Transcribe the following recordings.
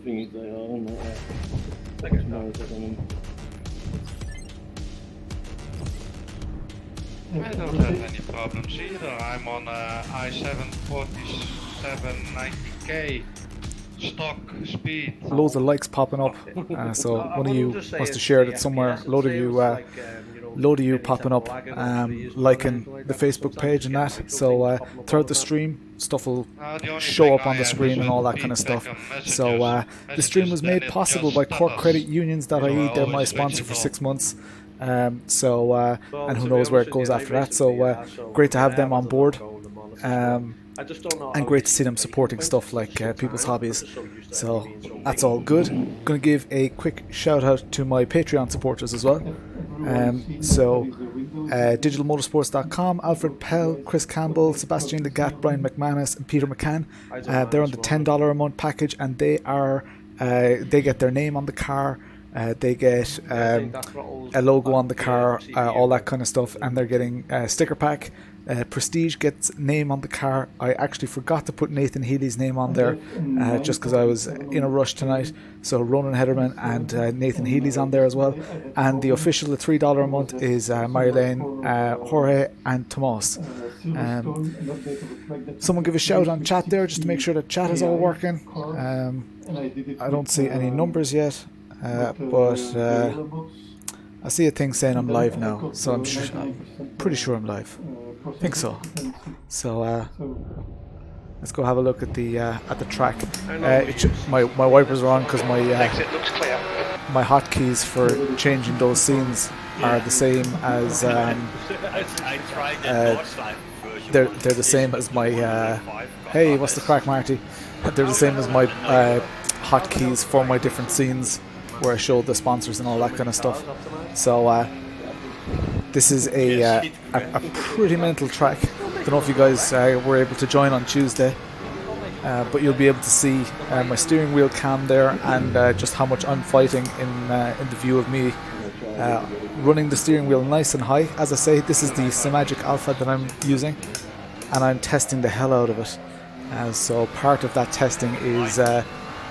thingies they are, aren't they? I guess not. I don't have any problems either. I'm on i7 4790K stock speed. Loads of likes popping up. So one of you must have shared it somewhere. A load of you popping up, liking the Facebook page and that. So throughout the stream, stuff will show up on the screen and all that kind of stuff. So the stream was made possible by Cork Credit Unions.ie. They're my sponsor for 6 months. And who knows where it goes after that. So great to have them on board. And great to see them supporting stuff like people's hobbies. So that's all good. I'm going to give a quick shout out to my Patreon supporters as well. Digitalmotorsports.com, Alfred Pell, Chris Campbell, Sebastian Legat, Brian McManus and Peter McCann. They're on the $10 a month package, and they get their name on the car. They get a logo on the car, all that kind of stuff, and they're getting a sticker pack. Prestige gets name on the car. I actually forgot to put Nathan Healy's name on there just because I was in a rush tonight. So Ronan, Hederman and Nathan Healy's on there as well. And the official at $3 a month is Marjolijn, Jorge and Tomás. Someone give a shout on chat there just to make sure that chat is all working. I don't see any numbers yet. But I see a thing saying I'm live now, so I'm pretty sure I'm live. I think so. So let's go have a look at the track. My wipers are on because my hotkeys for changing those scenes are the same as they're the same as my hey, what's the crack, Marty? They're the same as my hotkeys for my different scenes, where I showed the sponsors and all that kind of stuff. So this is a pretty mental track. Don't know if you guys were able to join on Tuesday, but you'll be able to see my steering wheel cam there and just how much I'm fighting in the view of me running the steering wheel nice and high. As I say, this is the Simagic Alpha that I'm using, and I'm testing the hell out of it. So part of that testing is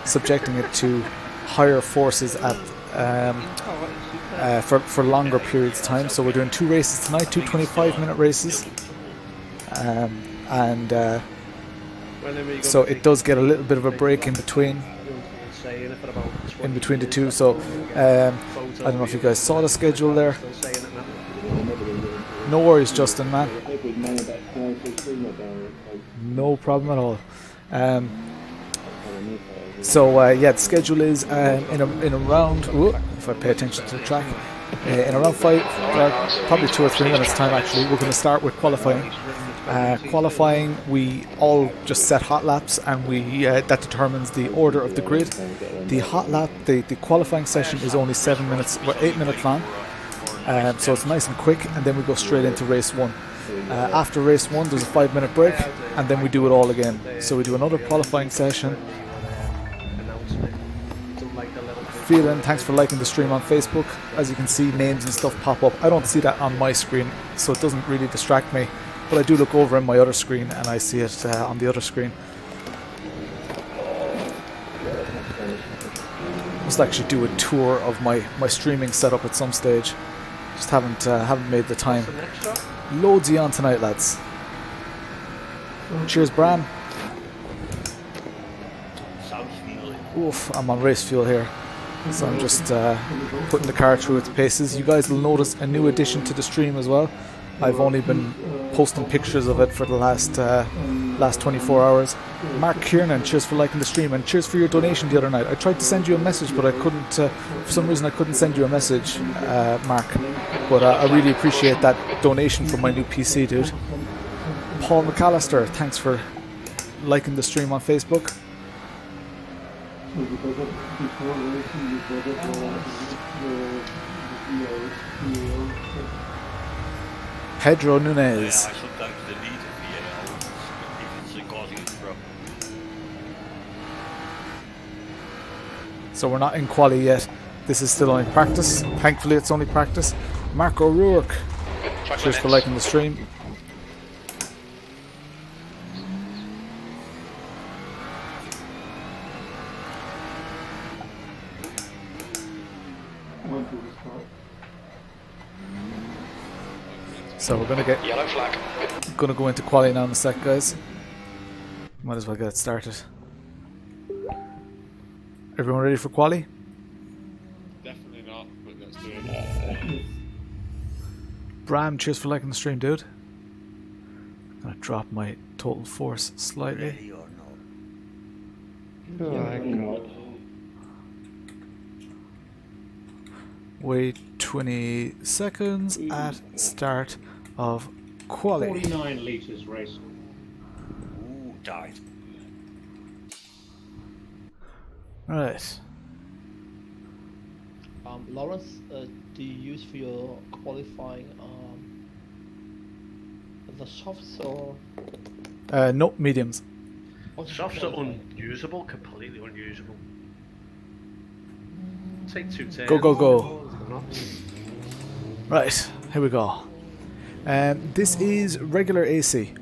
subjecting it to higher forces at for longer periods of time. So we're doing 2 races tonight, 2 25-minute races, and so it does get a little bit of a break in between the two. So I don't know if you guys saw the schedule there. No worries, Justin, man. No problem at all. So yeah, the schedule is in around, if I pay attention to the track, in around probably 2 or 3 minutes time actually, we're going to start with qualifying. Qualifying, we all just set hot laps, and that determines the order of the grid. The hot lap, the qualifying session is only 7 minutes, 8 minutes long, so it's nice and quick, and then we go straight into race 1. After race 1 there's a 5-minute break, and then we do it all again. So we do another qualifying session. Feeling, thanks for liking the stream on Facebook. As you can see, names and stuff pop up. I don't see that on my screen, so it doesn't really distract me, but I do look over in my other screen and I see it on the other screen. Must actually do a tour of my streaming setup at some stage. Just haven't made the time. Loadsy on tonight, lads. Cheers, Bram. Oof, I'm on race fuel here, so I'm just putting the car through its paces. You guys will notice a new addition to the stream as well. I've only been posting pictures of it for the last 24 hours. Mark Kiernan, cheers for liking the stream, and cheers for your donation the other night. I tried to send you a message, but I couldn't. For some reason, I couldn't send you a message, Mark. But I really appreciate that donation for my new PC, dude. Paul McAllister, thanks for liking the stream on Facebook. Pedro Nunez. So we're not in quali yet. This is still only practice. Thankfully it's only practice. Mark O'Rourke, cheers for liking the stream. So we're gonna Yellow flag. go into quali now in a sec, guys. Might as well get it started. Everyone ready for quali? Definitely not, but let's do it. Bram, cheers for liking the stream, dude. Gonna drop my total force slightly. Ready or not? Wait 20 seconds at start of quali. 49 litres race. Ooh, tight. Right. Lawrence, do you use for your qualifying the softs or? No, mediums. Softs are unusable, completely unusable. Take 2 turns. Go, go, go. Right, here we go. This is regular AC.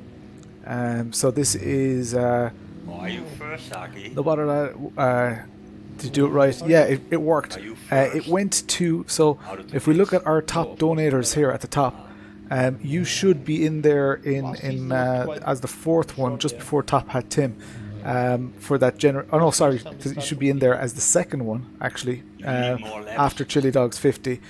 So this is Oh, are you first, Saki? no bother that. Did you do it right? Yeah, it worked. Are you It went to, so if we look at our top donators here at the top, you should be in there in as the fourth one, just before top hat Tim, for that oh no, sorry, you should be in there as the second one actually, after Chili Dogs 50.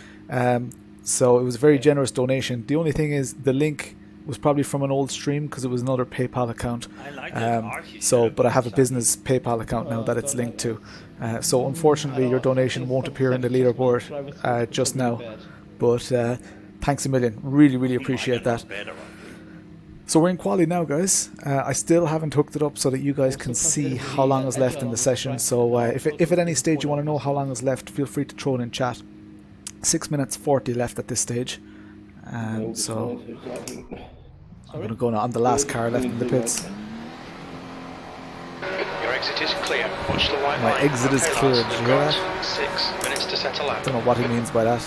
So it was a very generous donation. The only thing is the link was probably from an old stream because it was another PayPal account. I like that Archie So, shirt. but I have a business PayPal account now that it's linked to. So unfortunately, your donation won't appear in the leaderboard just now. But thanks a million. Really, really appreciate that. So we're in quali now, guys. I still haven't hooked it up so that you guys can see how long is left in the session. So if at any stage you want to know how long is left, feel free to throw it in chat. 6 minutes 40 left at this stage. So I'm going to go now. I'm the last car left in the pits. Your exit is clear. Watch the white My line. exit is Okay, clear. lads, Did you we've hear got that? 6 minutes to settle out. Don't know what he means by that.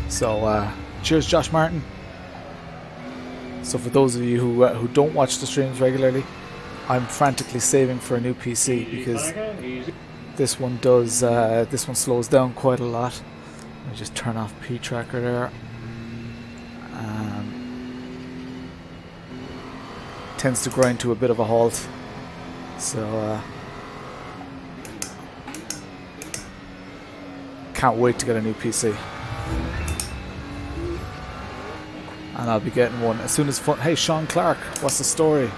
So, cheers, Josh Martin. So, for those of you who don't watch the streams regularly, I'm frantically saving for a new PC because this one does this one slows down quite a lot. Let me just turn off P tracker there. Tends to grind to a bit of a halt. So can't wait to get a new PC. And I'll be getting one as soon as fun. Hey, Sean Clark, what's the story?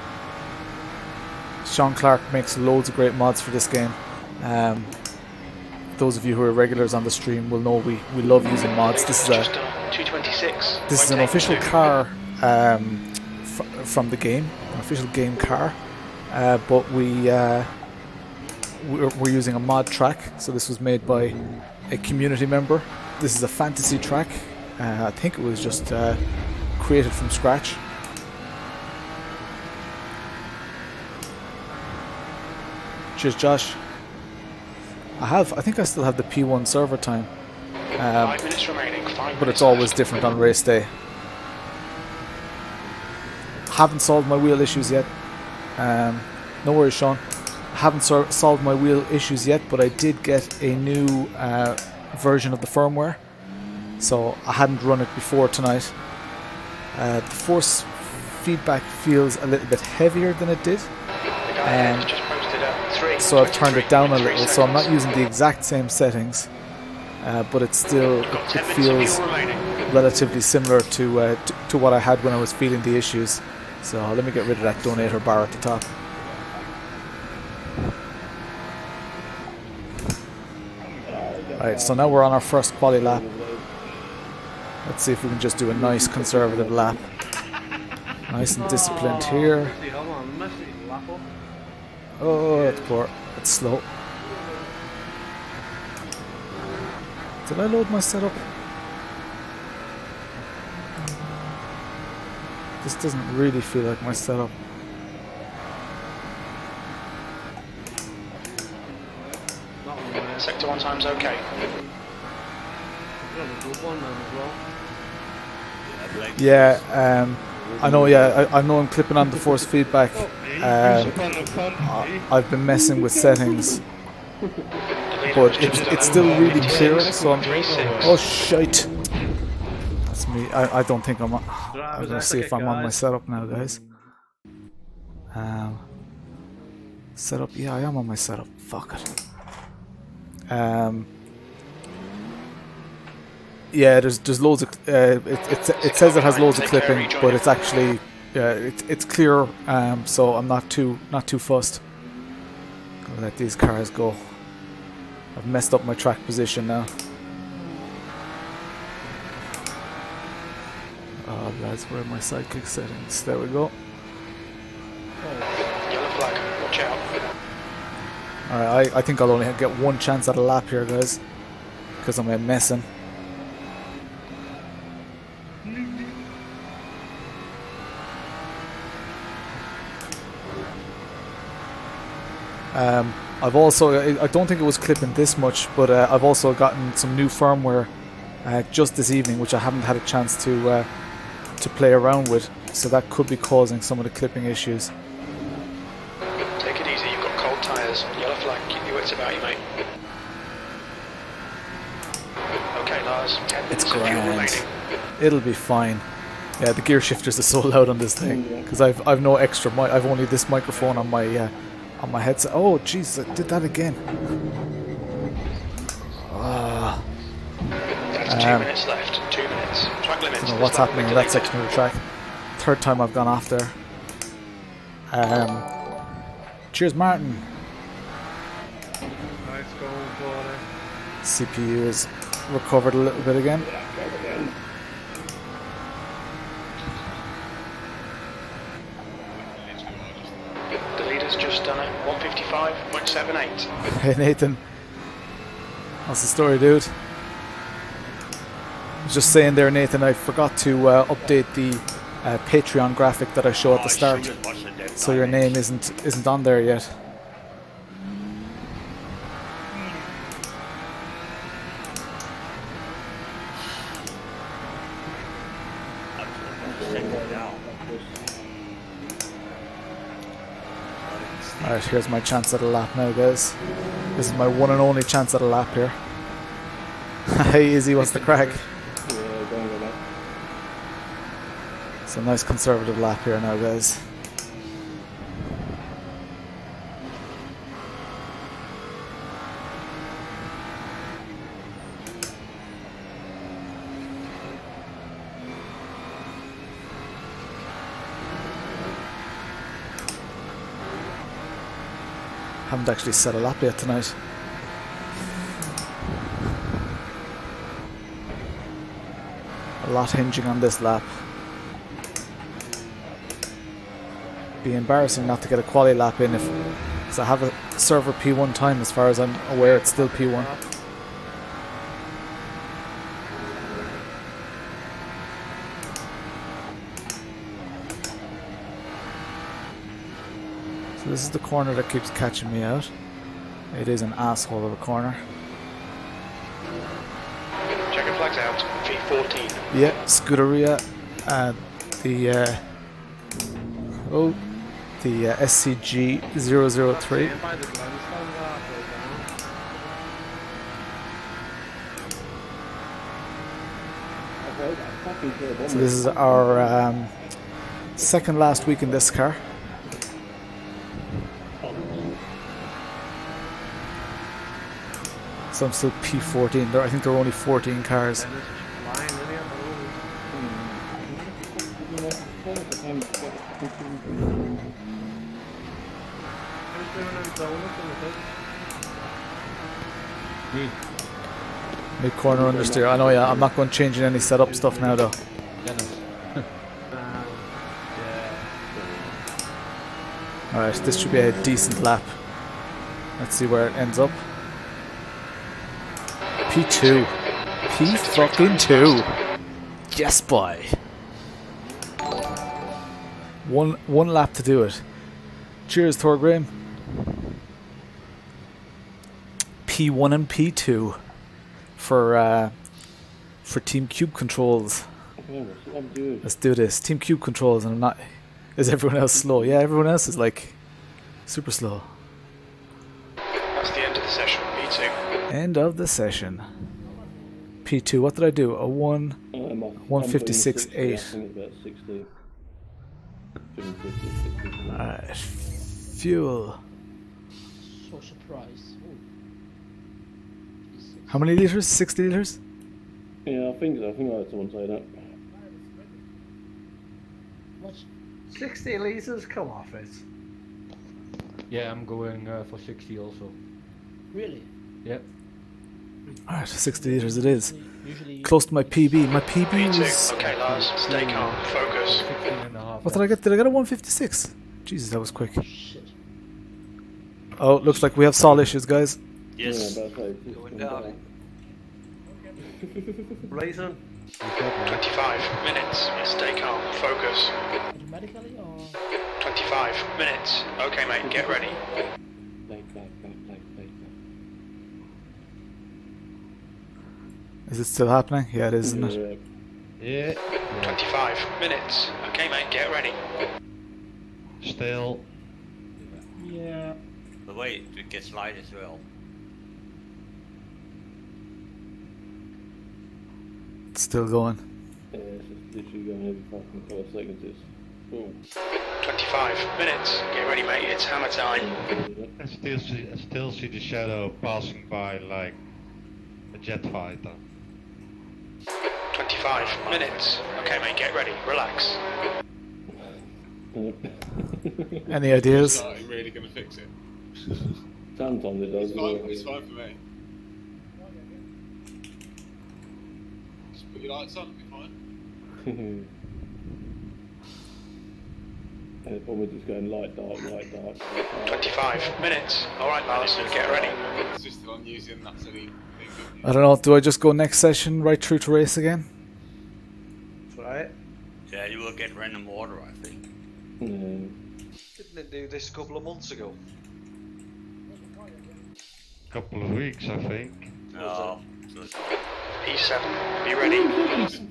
Sean Clark makes loads of great mods for this game. Those of you who are regulars on the stream will know we love using mods. This is a 226. this is an official car from the game, an official game car. But we're using a mod track. So this was made by a community member. This is a fantasy track. I think it was just created from scratch. Cheers, Josh. I think I still have the P1 server time. 5 minutes remaining. 5 But minutes it's always left. different on race day. Haven't solved my wheel issues yet. No worries, Sean. Haven't solved my wheel issues yet, but I did get a new version of the firmware. So I hadn't run it before tonight. The force feedback feels a little bit heavier than it did. The guy has just posted a 3, So I've turned it down a 23 little. So I'm not seconds. using the exact same settings. But it's still, Got it 10 minutes of feels fuel remaining. relatively similar to what I had when I was feeling the issues. So let me get rid of that donator bar at the top. Alright, so now we're on our first quali lap. Let's see if we can just do a nice conservative lap. Nice and disciplined here. Oh, that's poor. It's slow. Did I load my setup? This doesn't really feel like my setup. Sector 1 time's okay. Yeah, I know, yeah, I know I'm clipping on the force feedback. I've been messing with settings, but it's still really clear. So oh shite! That's me. I don't think I'm gonna see if I'm on my setup now, guys. Setup. Yeah, I am on my setup. Fuck it. Yeah, there's loads of. It says it has loads of clipping, but it's actually it's clear. So I'm not too fussed. Gonna let these cars go. I've messed up my track position now. Oh, lads, where are my sidekick settings? There we go. Yellow flag, watch out. Alright, I think I'll only get one chance at a lap here, guys, because I'm messing. I've also, I don't think it was clipping this much, but I've also gotten some new firmware just this evening, which I haven't had a chance to play around with, so that could be causing some of the clipping issues. Take it easy, you've got cold tyres. Yellow flag, keep your wits about you, mate. Okay, Lars, 10 minutes It's of fuel grand. remaining. It'll be fine. Yeah, the gear shifters are so loud on this thing because I've no extra mic. I've only this microphone on my headset. Oh, jeez, I did that again. That's 2 minutes left. 2 minutes. Track limits. I don't know what's happening in that section of the track. Third time I've gone off there. Cheers, Martin. Nice going, Jorge. CPU is recovered a little bit again. The leader's just done it. 155.78. Hey Nathan, what's the story, dude? I was just saying there, Nathan, I forgot to update the Patreon graphic that I show at the start, so your name isn't on there yet. Alright, here's my chance at a lap now, guys. This is my one and only chance at a lap here. Hey Izzy, what's the crack? It's a nice conservative lap here now, guys. Haven't actually set a lap yet tonight. A lot hinging on this lap. Be embarrassing not to get a quali lap in because I have a server P1 time. As far as I'm aware, it's still P1. So this is the corner that keeps catching me out. It is an asshole of a corner. Checker flags out. V14. Yeah, Scuderia. The SCG 003. So this is our second last week in this car. So I'm still P14. I think there are only 14 cars. Mid corner understeer. I know, yeah. I'm not going to change any setup stuff now, though. Alright, this should be a decent lap. Let's see where it ends up. P2. P2. Yes, boy. One lap to do it. Cheers, Thorgrim. P1 and P2 for Team Cube Controls. Let's do this. Team Cube controls, and I'm not. Is everyone else slow? Yeah, everyone else is like super slow. That's the end of the session. P2. End of the session. P2. What did I do? A 156.8. I think it's about 60. Alright. Fuel. So surprised. Oh. How many liters? 60 liters? Yeah, I think so. I think I heard someone say that. What? 60 litres? Come off it. Yeah, I'm going for 60 also. Really? Yep. Alright, 60 liters it is. Usually. Close to my PB. My PB P2. was... Okay, Lars. Stay calm. Focus. 16 and a half. What did I get? Did I get a 156? Jesus, that was quick. Shit. Oh, looks like we have sol issues, guys. Yes. Yeah, about Going down. Reason? 25 minutes. Stay calm. Focus. Automatically or? 25 minutes. Okay, mate. Get ready. Like. Is it still happening? Yeah, it is, isn't it? Yeah. 25 minutes. Okay, mate. Get ready. Still. Yeah. But wait, it gets light as well. It's still going. Yeah, it's just literally going every fucking couple of seconds. It's cool. 25 minutes. Get ready, mate. It's hammer time. I still see the shadow passing by like a jet fighter. 25 minutes. Okay, mate. Get ready. Relax. Any ideas? Are you really going to fix it? Sometimes it does. It's fine for me. Just put your lights on, it'll be fine. And the problem is just going light, dark, light, dark, light, dark. 25 minutes. All right, Lars. Get ready. It's just on using that silly thing. I don't know. Do I just go next session right through to race again? That's right. Yeah, you will get random order, I think. Yeah. Didn't it do this a couple of months ago? Couple of weeks, I think. No. P7. Be ready.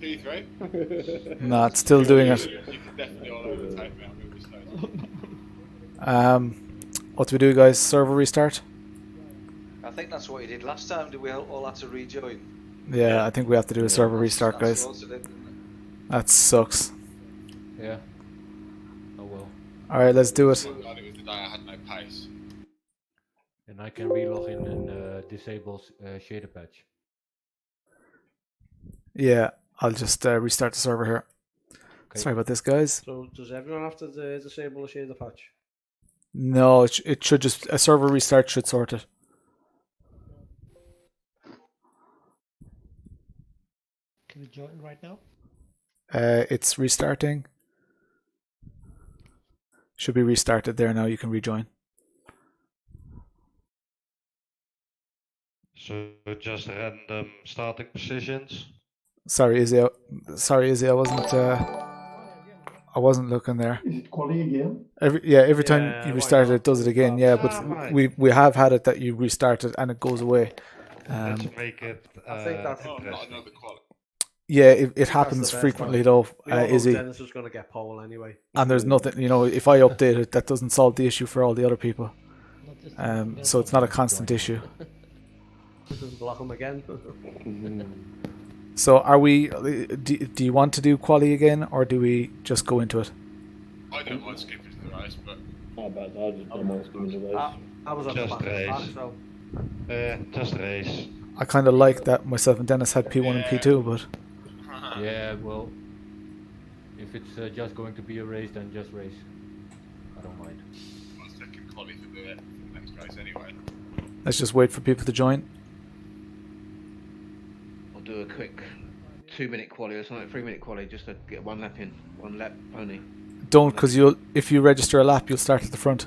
P3? Nah, it's still doing it. You can definitely all over the tape now, I'm going to be slow. What do we do, guys? Server restart? I think that's what he did last time. Did we all had to rejoin? Yeah, I think we have to do a server restart, That's guys. sorted it, didn't it? That sucks. Yeah. Oh well. Alright, let's do it. It was the day I had no pace. And I can relog in and disable shader patch. Yeah, I'll just restart the server here. Okay. Sorry about this, guys. So does everyone have to disable the shader patch? No, it should just... A server restart should sort it. Can we join right now? It's restarting. Should be restarted there now. You can rejoin. So just random starting positions. Sorry, Izzy. I wasn't looking there. Is it quality again? Every time Yeah, you why restart it, not? it does it again. Yeah, but we have had it that you restart it and it goes away. Let's make it. I think that's Oh, not another quality. Yeah, it That's happens the best frequently one. though, We all know Izzy. Dennis was going to get pole anyway. And there's nothing, if I update it, that doesn't solve the issue for all the other people. Not this So it's not a constant issue. Block him again. So are we? Do you want to do quali again, or do we just go into it? I don't mind skipping to the race, but How about that? I just don't mind skipping the race. I was on the Just back of the race. pack, so Just race. I kind of like that myself and Dennis had P1 and P2, but Yeah, well, if it's just going to be a race, then just race. I don't mind. I'm second quality for the next race anyway. let's just wait for people to join. I'll do a quick 2-minute quali or something, 3-minute quali just to get one lap in, 1 lap only. Don't, because if you register a lap, you'll start at the front.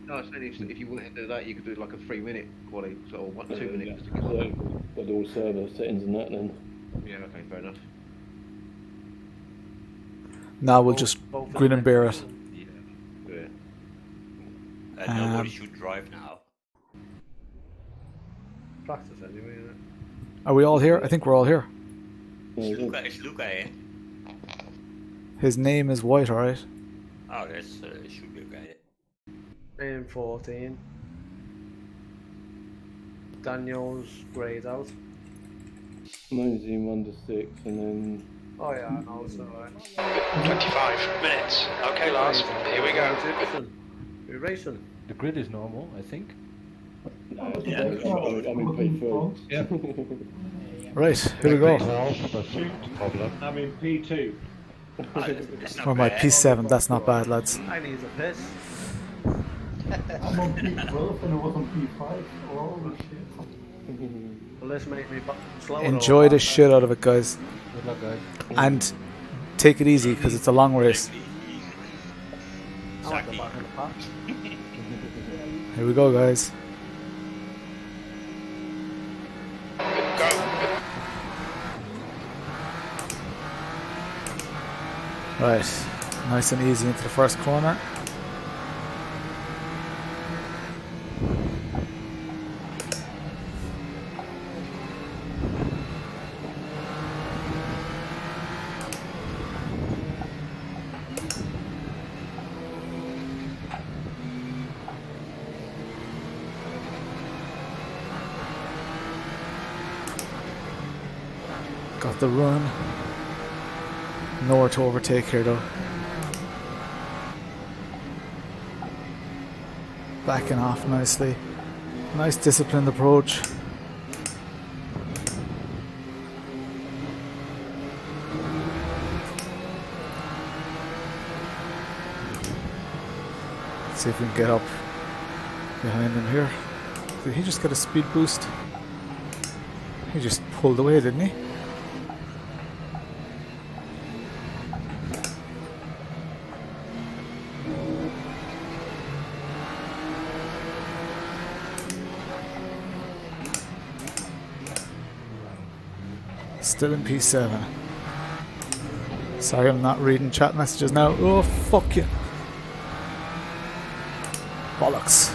No, it's only if you wanted to do that, you could do like a 3-minute quali, so 1 2 Yeah, minutes. so got all server settings and that then. Yeah, okay, fair enough. Now we'll just both grin and bear it. Yeah. And nobody should drive now. practice anyway. Isn't it? Are we all here? I think we're all here. Is Luca in? His name is White, alright? Oh, that's should be okay. In 14. Daniel's grayed out. Mine's in 1 to 6, and then Oh yeah, I know, it's alright. 25 minutes. Okay, lads, here we go. We're racing. The grid is normal, I think. I'm in P4. Yeah. Right, here we go. Problem. I'm in P2. That's not Or my bad. P7, that's not bad, lads. I need a piss. I'm on P12 and I was on P5. Oh shit. Well, this make me slower. Enjoy the shit out of it, guys. Good luck, guys. And take it easy, because it's a long race. I want the back of the pack. Here we go, guys. Right, nice and easy into the first corner. Got the run. Nowhere to overtake here though. Backing off nicely. Nice disciplined approach. Let's see if we can get up behind him here. Did he just get a speed boost? He just pulled away, didn't he? Still in P7. Sorry, I'm not reading chat messages now. Oh, fuck you. Bollocks.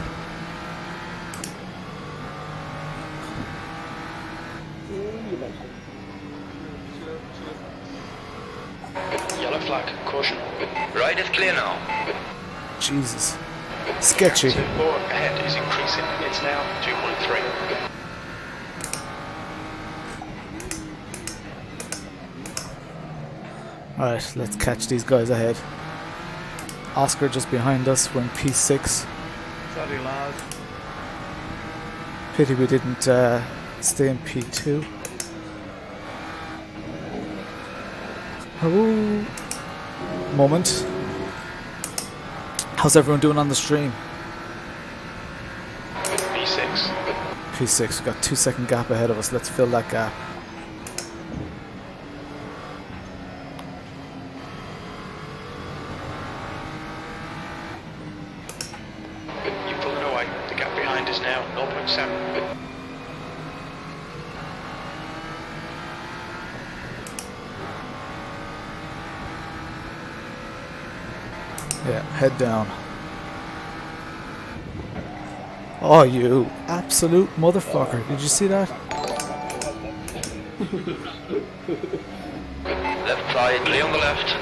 Yellow flag, caution. Right is clear now. Jesus. Sketchy. So more ahead is increasing. It's now 2.3. Alright, let's catch these guys ahead. Oscar just behind us. We're in P6. Sorry, lads. Pity we didn't stay in P2. Oh. Moment. How's everyone doing on the stream? B6. P6, we've got 2-second gap ahead of us. Let's fill that gap. You're pulling away. The gap behind is now 0.7. Yeah, head down. Oh, you absolute motherfucker. Did you see that? Left side, clear on the left.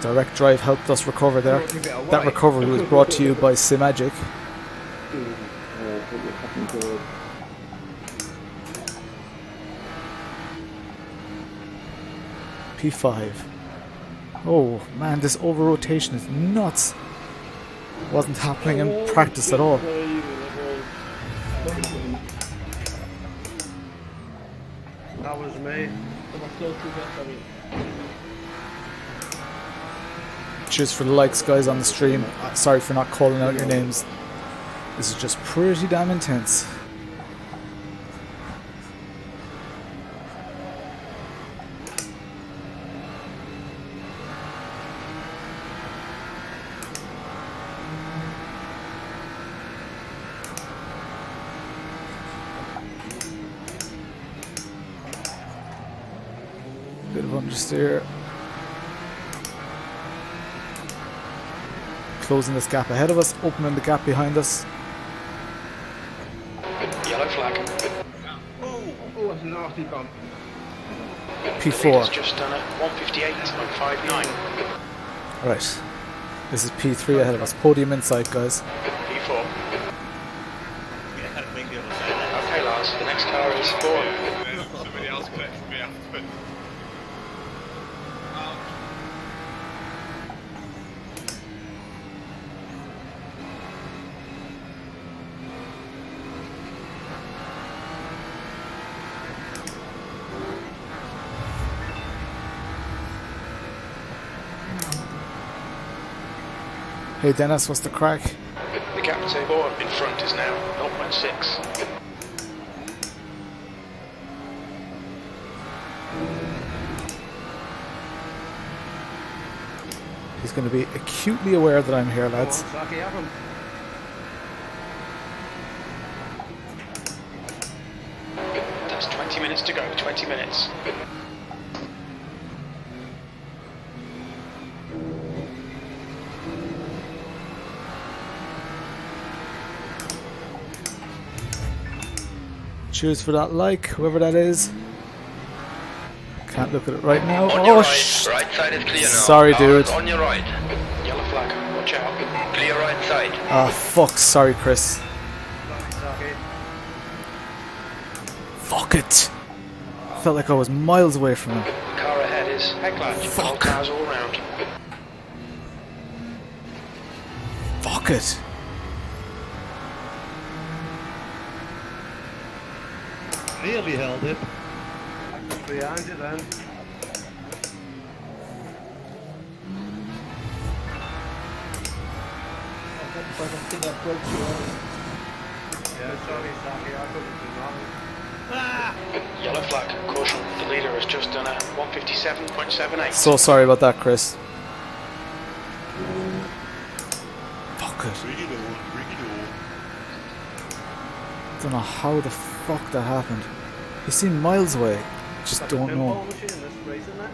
Direct drive helped us recover there. That recovery was brought to you by Simagic. P5. Oh man, this over rotation is nuts. Wasn't happening in practice at all. That was me. Cheers for the likes, guys, on the stream. Sorry for not calling out your names. This is just pretty damn intense. Bit of understeer. Closing this gap ahead of us, opening the gap behind us. Yellow flag. Oh, that's a nasty bump. The P4. leader's just done a 158.59. Right. This is P3 ahead of us. Podium inside, guys. P4. Yeah, I'll make the other side. Okay, Lars, the next car is 4. And then somebody else collected me afterwards. Hey Dennis, what's the crack? The gap to 4 in front is now 0.6. He's going to be acutely aware that I'm here, Come on, lads. Saki, have him. That's 20 minutes to go, 20 minutes. Cheers for that like, whoever that is. Can't look at it right now. On your Oh, right side is clear now. sorry, dude. On your right. Yellow flag, watch out. Clear right side. Ah, fuck. Sorry, Chris. Saki. Fuck it. Felt like I was miles away from him. The car ahead is headlatch. All cars all round. Fuck it. Nearly held it. Behind you then. Yeah, sorry, Saki, I couldn't do nothing. Yellow flag, caution. The leader has just done a 157.78. So sorry about that, Chris. Fuck it. Bring it on, bring it on. Don't know how the fuck that happened. He seemed miles away. Just Got the don't know. pinball machine, this race, isn't it?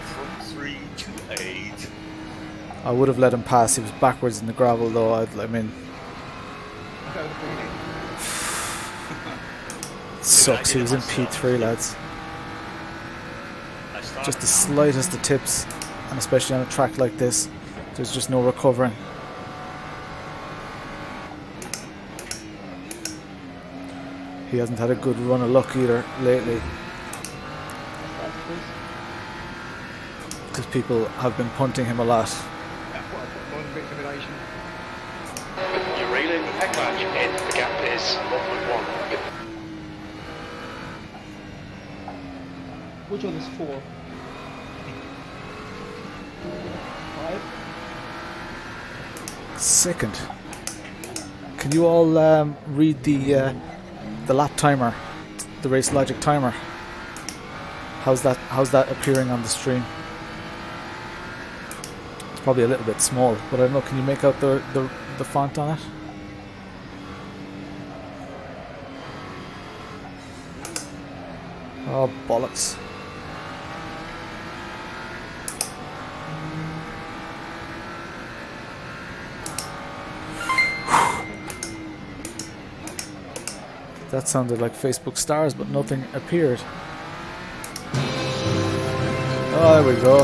From 3 to 8. I would have let him pass. He was backwards in the gravel, though. I mean, sucks. He was in P3, lads. I started Just the slightest of tips, and especially on a track like this, there's just no recovering. He hasn't had a good run of luck either lately, because people have been punting him a lot. You're reeling, headlatch in. The gap is 1.1. Which one is 4? 5? Second. Can you all read the lap timer, the race logic timer? How's that appearing on the stream? It's probably a little bit small, but I don't know. Can you make out the font on it? Oh bollocks! That sounded like Facebook stars, but nothing appeared. Oh, there we go.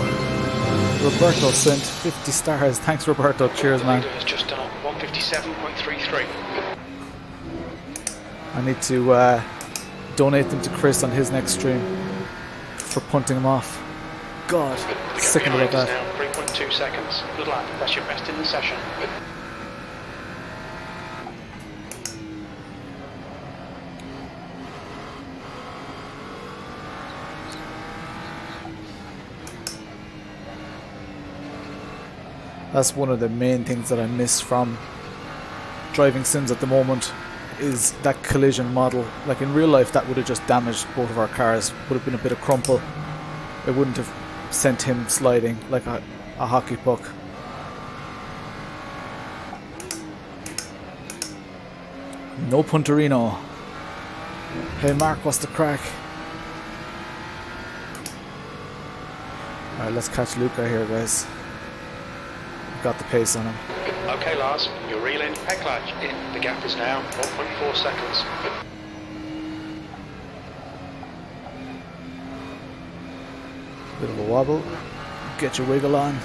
Roberto sent 50 stars. Thanks, Roberto. Cheers, The man. leader has just done a 157.33. I need to donate them to Chris on his next stream for punting him off. God, The gap sickened behind about is that. now 3.2 seconds. Good lap. That's your best in the session. That's one of the main things that I miss from driving sims at the moment, is that collision model. Like in real life, that would have just damaged both of our cars. Would have been a bit of crumple. It wouldn't have sent him sliding like a hockey puck. No punterino. Hey Mark, what's the crack? Alright, let's catch Luca here, guys. Got the pace on him. Okay, Lars, you're reeling. Head clutch in. The gap is now 1.4 seconds. Bit of a wobble. Get your wiggle on.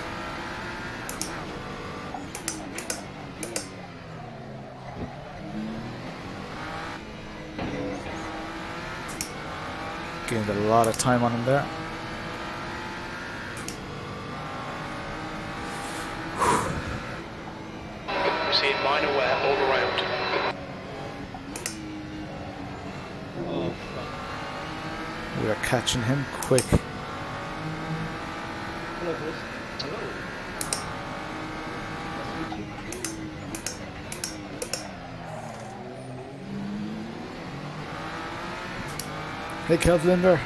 Gained a lot of time on him there. We're seeing minor wear all around. We are catching him quick. Hello, boys. Hello. Hey, Kelvinder.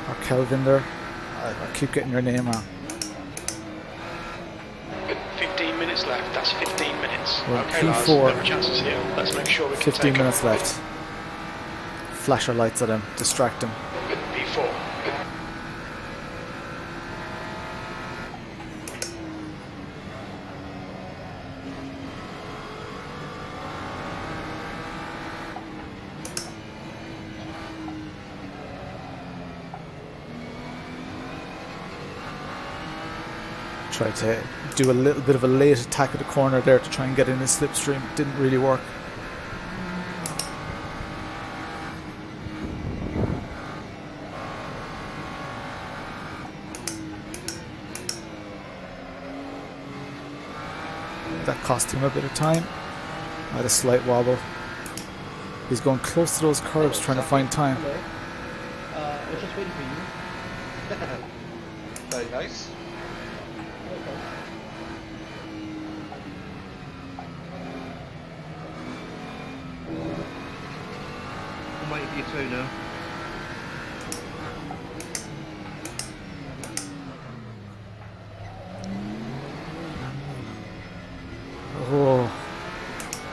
Or Kelvinder. I keep getting your name wrong. 15 minutes left. That's 15 minutes. We're Okay, Lars, Q4. there are chances here. Let's make sure we can 15 take minutes him. left. Flash our lights at him. Distract him. P4. Tried to do a little bit of a late attack at the corner there to try and get in his slipstream. Didn't really work. That cost him a bit of time. Had a slight wobble. He's going close to those curbs trying to find time. Hello. I was just waiting for you. Very nice. I'm waiting for you too now. Oh,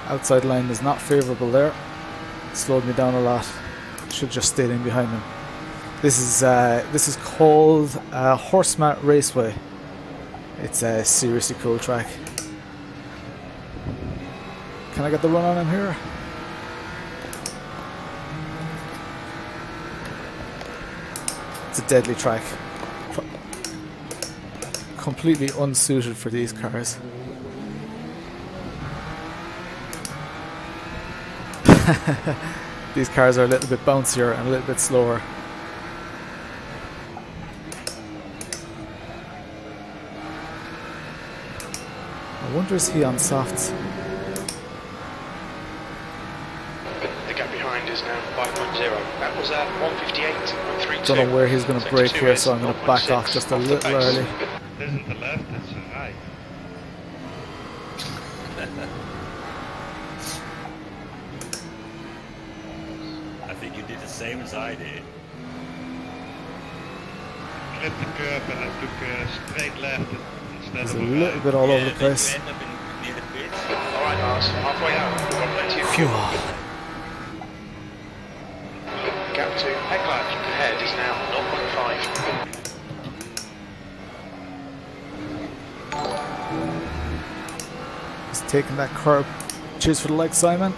outside line is not favourable there. Slowed me down a lot. Should just stayed in behind him. This is called Horsemat Raceway. It's a seriously cool track. Can I get the run on him here? It's a deadly track. Completely unsuited for these cars. These cars are a little bit bouncier and a little bit slower. I wonder, is he on softs? The gap behind is now 5.0. That was at 158.32. Don't know where he's going to So break X2 here, is so I'm going to back 0.6 off just a off the little pace. early. It isn't the left, it's the right. I think you did the same as I did. Clipped the curb and I took a straight left instead He's of a a little right. bit all over the Then place. you end up near the pits. Alright, Lars, halfway out. We've got plenty of fuel. Gap to headlight ahead is now 0.5. He's taking that curb. Cheers for the like, Simon.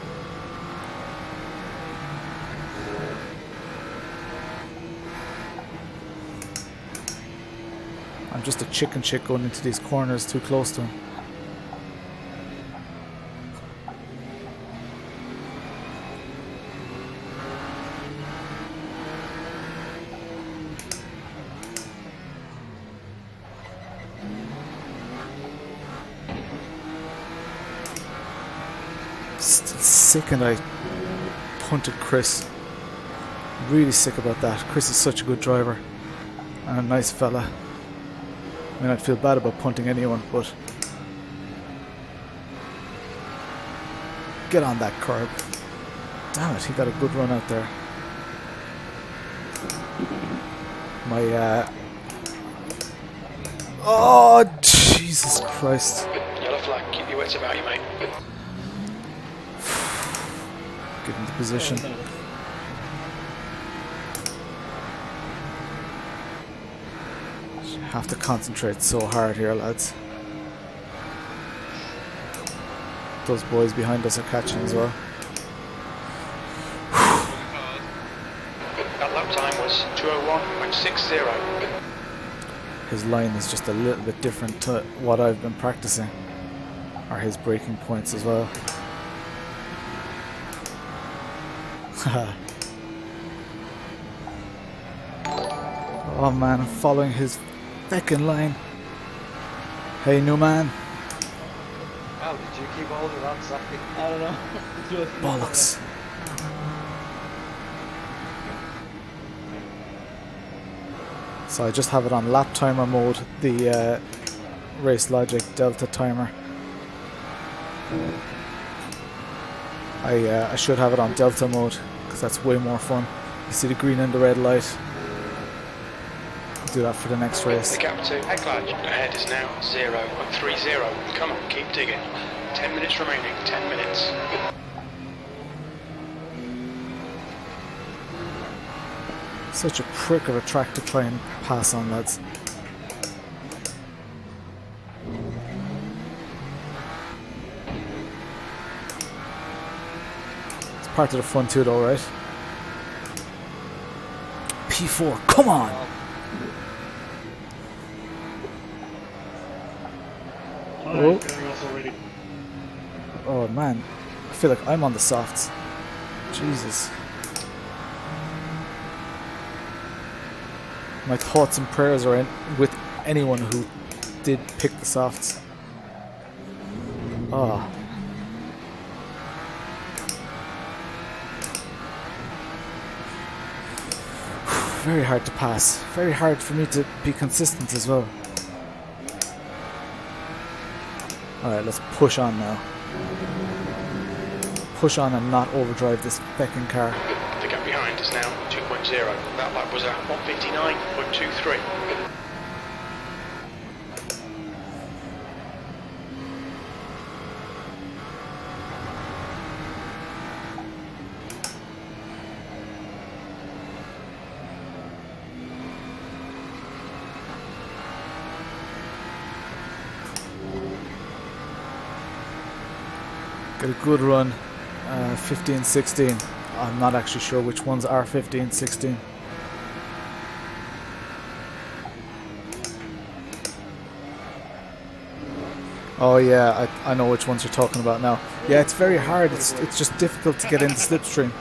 I'm just a chicken shit going into these corners too close to him. Still sick, and I punted Chris. Really sick about that. Chris is such a good driver and a nice fella. I mean, I'd feel bad about punting anyone, but get on that curb. Damn it, he got a good run out there. My oh, Jesus Christ. Yellow flag, keep your wits about you, mate. Get into position. Have to concentrate so hard here, lads. Those boys behind us are catching as well. That lap time was 2:01.60. His line is just a little bit different to what I've been practicing. Or his braking points as well. Oh man, I'm following his feckin' line. Hey, new man. How did you keep hold of that, Zaki? I don't know. Just Bollocks. So I just have it on lap timer mode, the Race Logic Delta timer. I should have it on Delta mode because that's way more fun. You see the green and the red light. I'll do that for the next race. The gap to acknowledgement ahead is now 0.30. Come on, keep digging. 10 minutes remaining, 10 minutes. Such a prick of a track to try and pass on, lads. It's part of the fun too though, right? P4, come on! Oh. Oh man, I feel like I'm on the softs. Jesus. My thoughts and prayers are with anyone who did pick the softs. Ah. Very hard to pass. Very hard for me to be consistent as well. Alright, let's push on now. Push on and not overdrive this feckin' car. The gap behind is now 2.0. That lap was at 1:59.23. Get a good run. 15, 16. I'm not actually sure which ones are 15, 16. Oh yeah, I know which ones you're talking about now. Yeah, it's very hard. It's just difficult to get into slipstream.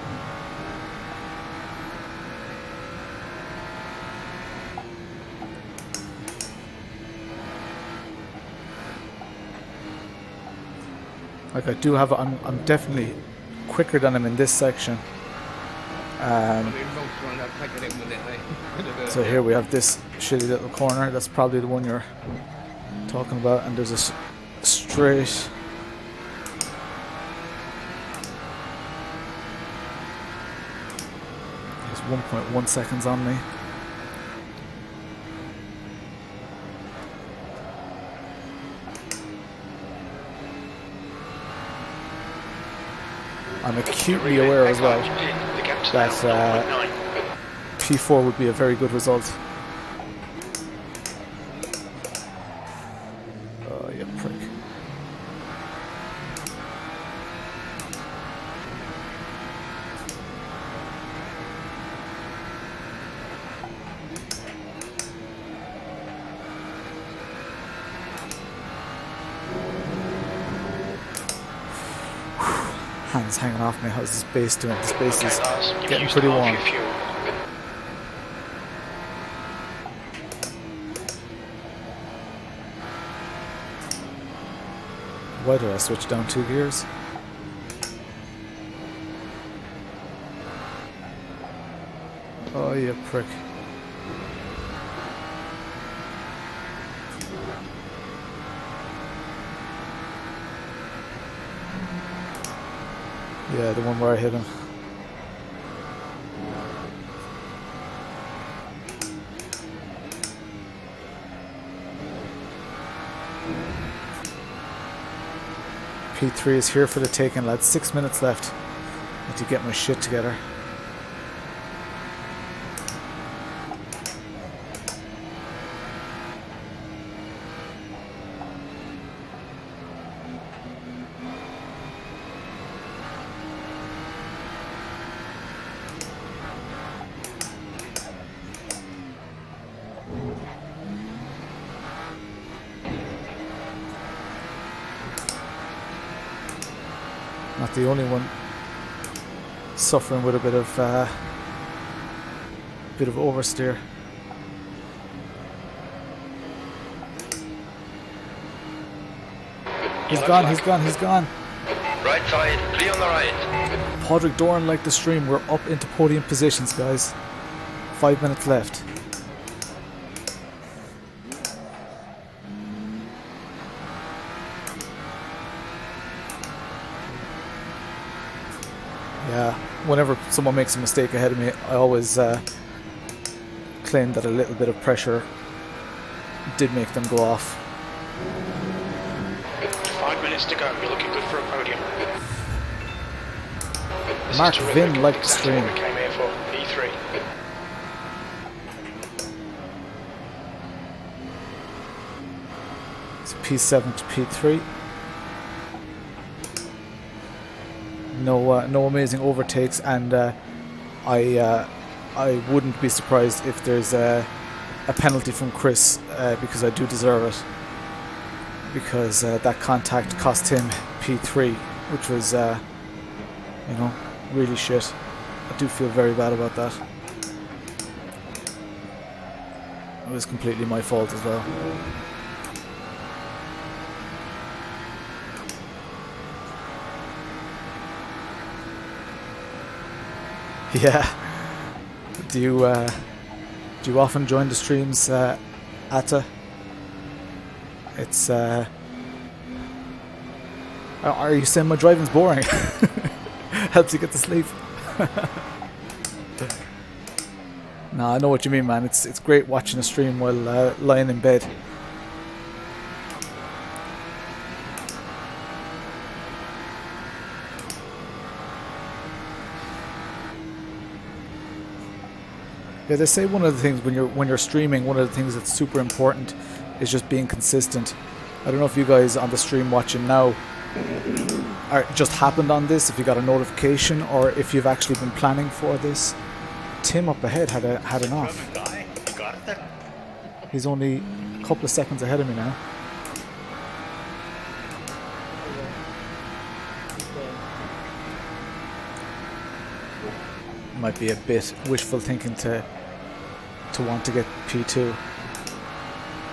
Like I do have, I'm definitely quicker than him in this section. So here we have this shitty little corner. That's probably the one you're talking about. And there's a straight. There's 1.1 seconds on me. I'm acutely aware as well that P4 would be a very good result. Oh, you prick. Hands hanging off me. How's this base doing? This base is getting pretty warm. Why did I switch down 2 gears? Oh, you prick. Yeah, the one where I hit him. P3 is here for the taking, lads. 6 minutes left. Need to get my shit together. Not the only one suffering with a bit of oversteer. He's gone. Right side, clear on the right. Podrick Doran liked the stream. We're up into podium positions, guys. 5 minutes left. Yeah, whenever someone makes a mistake ahead of me, I always claim that a little bit of pressure did make them go off. 5 minutes to go. You're looking good for a podium. Mark Vin liked the stream. What we came here for. E3. It's P7 to P3. No amazing overtakes, and I wouldn't be surprised if there's a penalty from Chris because I do deserve it. Because that contact cost him P3, which was, really shit. I do feel very bad about that. It was completely my fault as well. Yeah. Do you often join the streams, Atta? It's are you saying my driving's boring? Helps you get to sleep. No, I know what you mean, man. It's great watching a stream while lying in bed. Yeah, they say one of the things when you're streaming, one of the things that's super important is just being consistent. I don't know if you guys on the stream watching now are just happened on this, if you got a notification, or if you've actually been planning for this. Tim up ahead had an off. He's only a couple of seconds ahead of me now. Might be a bit wishful thinking to want to get P2.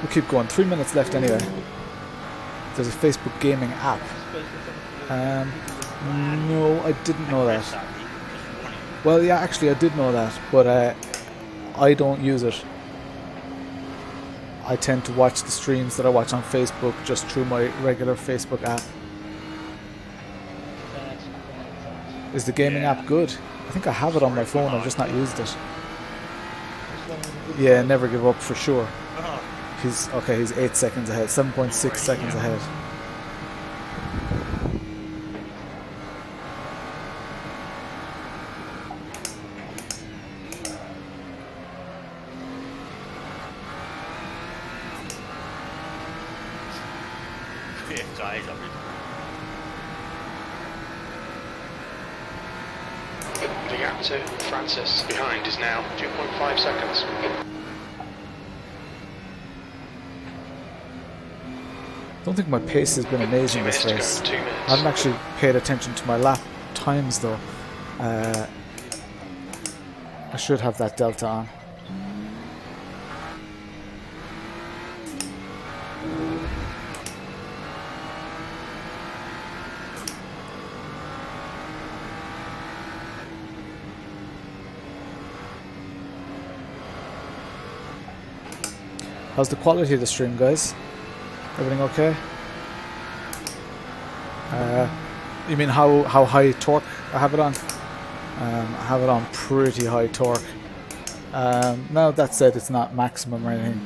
We'll keep going. 3 minutes left anyway. There's a Facebook gaming app. No, I didn't know that. Well, yeah, actually I did know that, but I don't use it. I tend to watch the streams that I watch on Facebook just through my regular Facebook app. Is the gaming app good? I think I have it on my phone, I've just not used it. Yeah, never give up for sure. He's 8 seconds ahead, 7.6 seconds ahead. The gap to Francis behind is now 2.5 seconds. I don't think my pace has been amazing this race. I haven't actually paid attention to my lap times though. I should have that delta on. How's the quality of the stream, guys? Everything okay? You mean how high torque I have it on? I have it on pretty high torque. Now that said, it's not maximum or anything.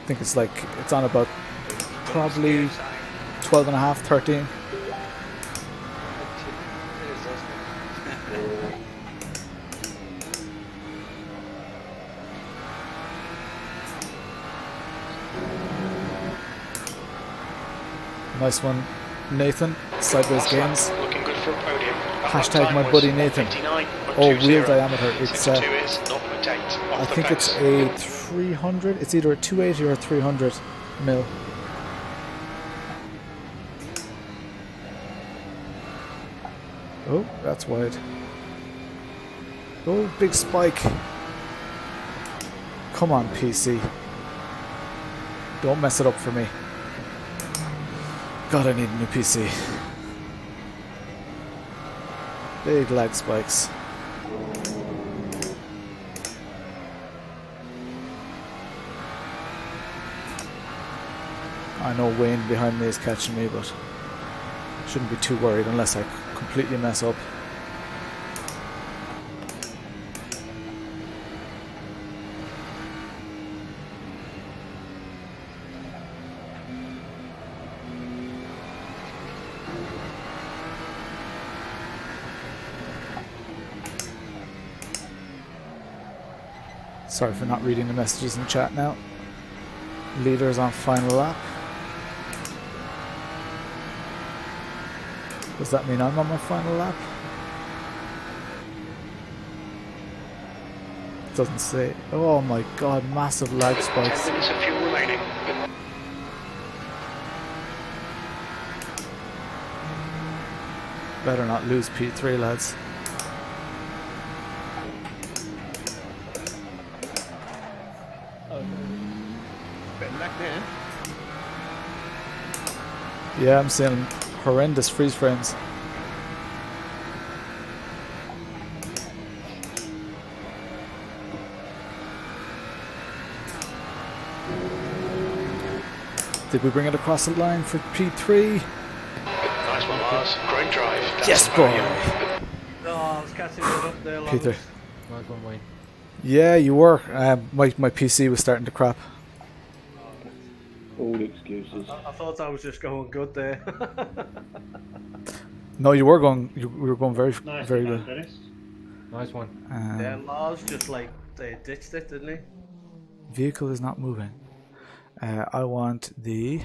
I think it's on about probably 12.5, 13. Nice one, Nathan. Sideways Games. Looking good for a podium. Hashtag my buddy Nathan. Oh, wheel diameter. It's I think it's a 300. It's either a 280 or a 300 mil. Oh, that's wide. Oh, big spike. Come on, PC. Don't mess it up for me. God, I need a new PC. Big lag spikes. I know Wayne behind me is catching me, but shouldn't be too worried unless I completely mess up. Sorry for not reading the messages in the chat now. Leaders on final lap. Does that mean I'm on my final lap? Doesn't say. Oh my god, massive lag spikes. 10 minutes of fuel remaining. Better not lose P3, lads. Bit of lag there. Yeah, I'm seeing horrendous freeze frames. Did we bring it across the line for P3? Nice one, Mars. Great drive. That's Yes, the boy. value. Oh, I was catching it up there. P3. Nice one, Wayne. Yeah, you were. My PC was starting to crap. All excuses. I thought I was just going good there. No, you were going. We were going very, Nice, very man, good. Dennis. Nice one. Yeah, Lars just like they ditched it, didn't he? Vehicle is not moving. I want the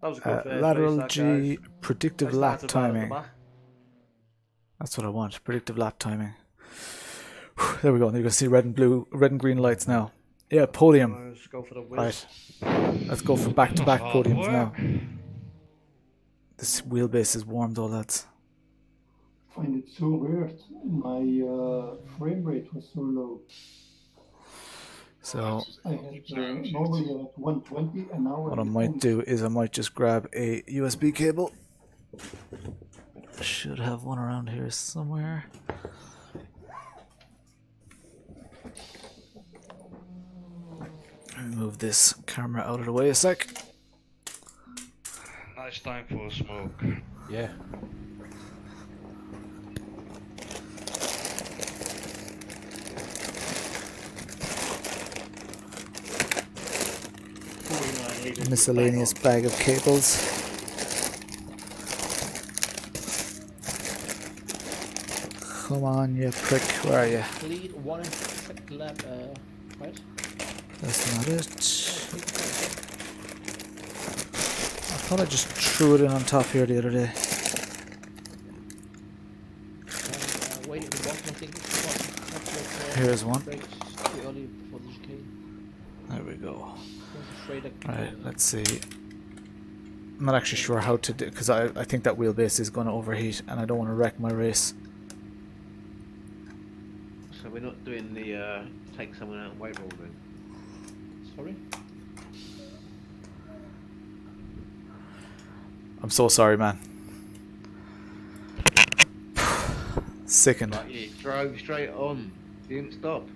That was a good first lateral race, that, G guys. predictive I lap started right at the timing. back. That's what I want. Predictive lap timing. There we go. You can see red and blue, red and green lights now. Yeah, podium. Let's go for the whiz. Right. Let's go for back-to-back Hard podiums work. now. This wheelbase is warm though, lads. I find it so weird. My frame rate was so low. So I had normally at 120 and now what I might do is I might just grab a USB cable. I should have one around here somewhere. Move this camera out of the way a sec. Nice time for a smoke. Yeah. Miscellaneous bag of cables. Come on, you prick. Where are you? Lead one second lap, right? That's not it. I thought I just threw it in on top here the other day. Wait, the bottom, I think. Here's one. Early before the chicane. There we go. Afraid I Right, let's see. I'm not actually sure how to do because I think that wheelbase is going to overheat and I don't want to wreck my race. So we're not doing the take someone out and wait roll then. Sorry? I'm so sorry, man. Sickened. Like you drove straight on, you didn't stop.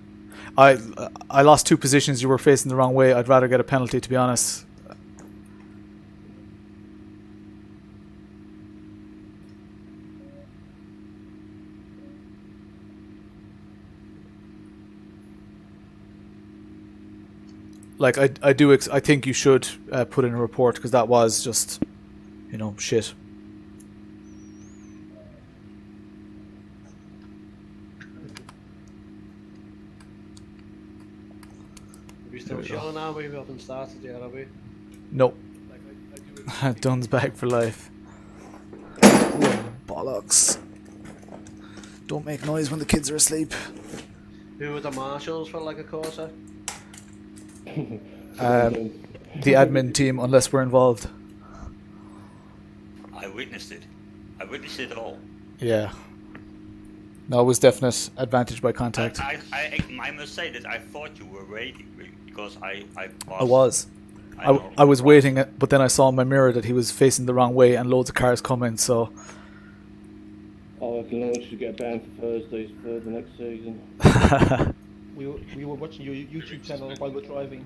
I lost 2 positions. You were facing the wrong way. I'd rather get a penalty, to be honest. Like I do. I think you should put in a report because that was just, you know, shit. We still showing now? We haven't started yet, have we? Nope. Dunn's back for life. Oh, bollocks. Don't make noise when the kids are asleep. Who are the marshals for like a Corsa? The admin team, unless we're involved. I witnessed it. I witnessed it all. Yeah. No, it was definite advantage by contact. I must say that I thought you were waiting because I I was. I was waiting, but then I saw in my mirror that he was facing the wrong way and loads of cars coming, so... Oh, I can launch to get banned for Thursdays for the next season. We were watching your YouTube channel while we're driving.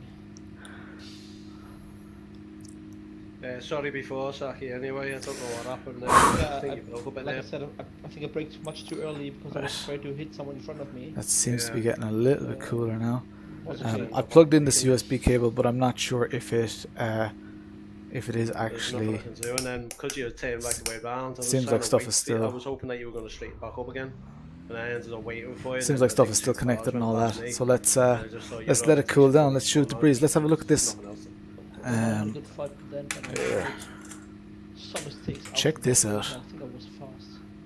Sorry before, Saki, anyway, I don't know what happened there. I think you broke a bit like there. I said, I think I braked much too early because I was afraid to hit someone in front of me. That seems to be getting a little bit cooler now. I plugged in this USB cable, but I'm not sure if it is actually... There's nothing I can do, and then because you turned right the way around, I was Seems trying like to stuff wait is for still... I was hoping that you were going to straighten back up again, and I ended up waiting for you. Seems like stuff is still connected and all that. So let's let it cool down. Let's shoot the breeze. Let's have a look at this. Check this out.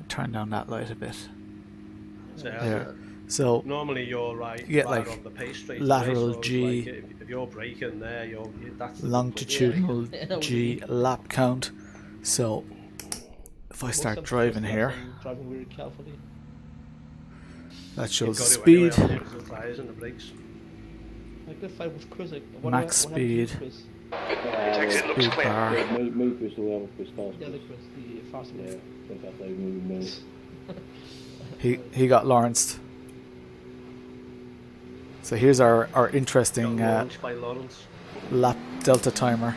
Turn down that light a bit. There. So normally you're right. You get like on the pace straight lateral away, so G, like if you're braking there, that's longitudinal G lap count. So if I start driving here, Driving very carefully. that shows the speed. Max speed. Speed bar. Move Chris will have Chris fast. Yeah, the faster one. Yeah, that's how you move He got Lawrenced. So here's our interesting lap delta timer.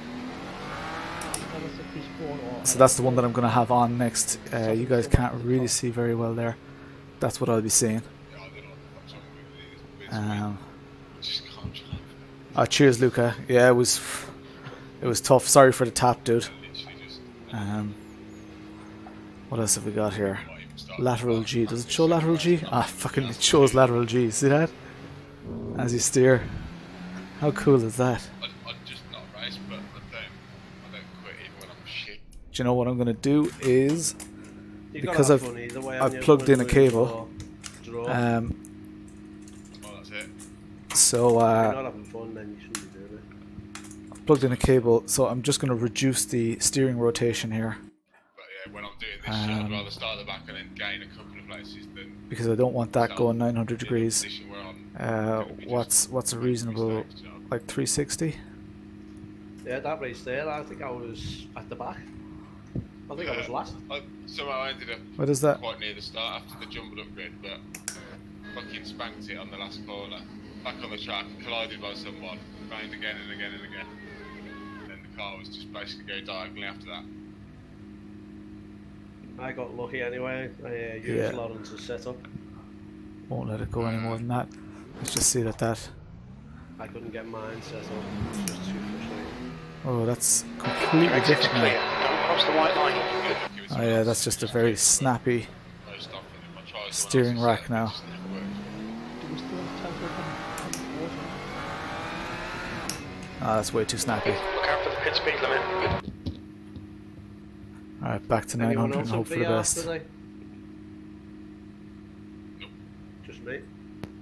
So that's the one that I'm going to have on next. You guys can't really see very well there. That's what I'll be seeing. Cheers, Luca. Yeah, it was tough. Sorry for the tap, dude. What else have we got here? Lateral G. Does it show lateral G? Ah, fucking it shows lateral G. See that? As you steer. How cool is that? I'm just not a race, but I don't quit even when I'm shit. Do you know what I'm going to do is, because I've plugged in a cable, well, that's it. So if you're not having fun, then you shouldn't be doing it. I've plugged in a cable, so I'm just going to reduce the steering rotation here. But yeah, when I'm doing this shit, I'd rather start at the back and then gain a couple of places than... Because I don't want that going 900 degrees. What's a reasonable, like 360? Yeah, that race there, I think I was at the back. I think I was last. Somehow I ended up What is that? quite near the start after the jumbled up grid, but fucking spanked it on the last corner. Back on the track, collided by someone, round again and again and again. And then the car was just basically go diagonally after that. I got lucky anyway. I used Lawrence's setup. Won't let it go any more than that. Let's just see that. I couldn't get mine set up. It was just too frustrating. Oh, that's completely different now. Don't cross the white line. Oh yeah, that's just a very snappy steering rack now. Ah, that's way too snappy. Look out for the pit speed limit. Alright, back to 900 and hope for the best. Just me?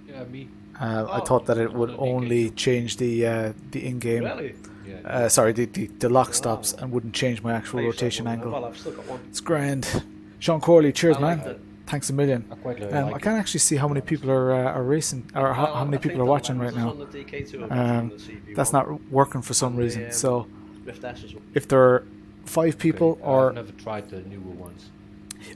Yeah, me. I thought that it would only change the in-game, Really? sorry, the lock stops and wouldn't change my actual rotation angle. Well, I've still got one. It's grand. Sean Corley, cheers, man. That. Thanks a million. I can't actually see how many people are racing, or how many people are watching right now. That's not working for some reason. So if there are 5 people, or I've never tried the newer ones.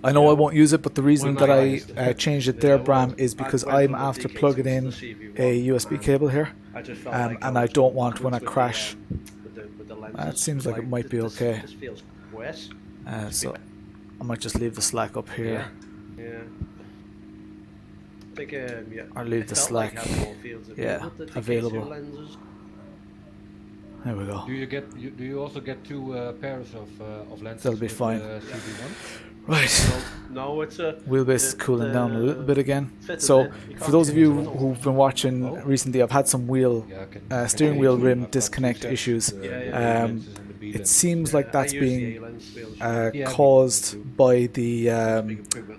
I know I won't use it, but the reason that I changed it there, Bram, is because I'm after plugging in a USB cable here, and I don't want when I crash. It seems like it might be okay. So I might just leave the slack up here. Yeah. I think, Or leave the slack. Available. There we go. Do you also get 2 pairs of lenses? That'll be with, fine. CV1? Right. No, it's a Wheelbase is cooling down a little bit again. So for those of you who've been watching recently, I've had some steering wheel rim disconnect issues. It seems like that's being caused by the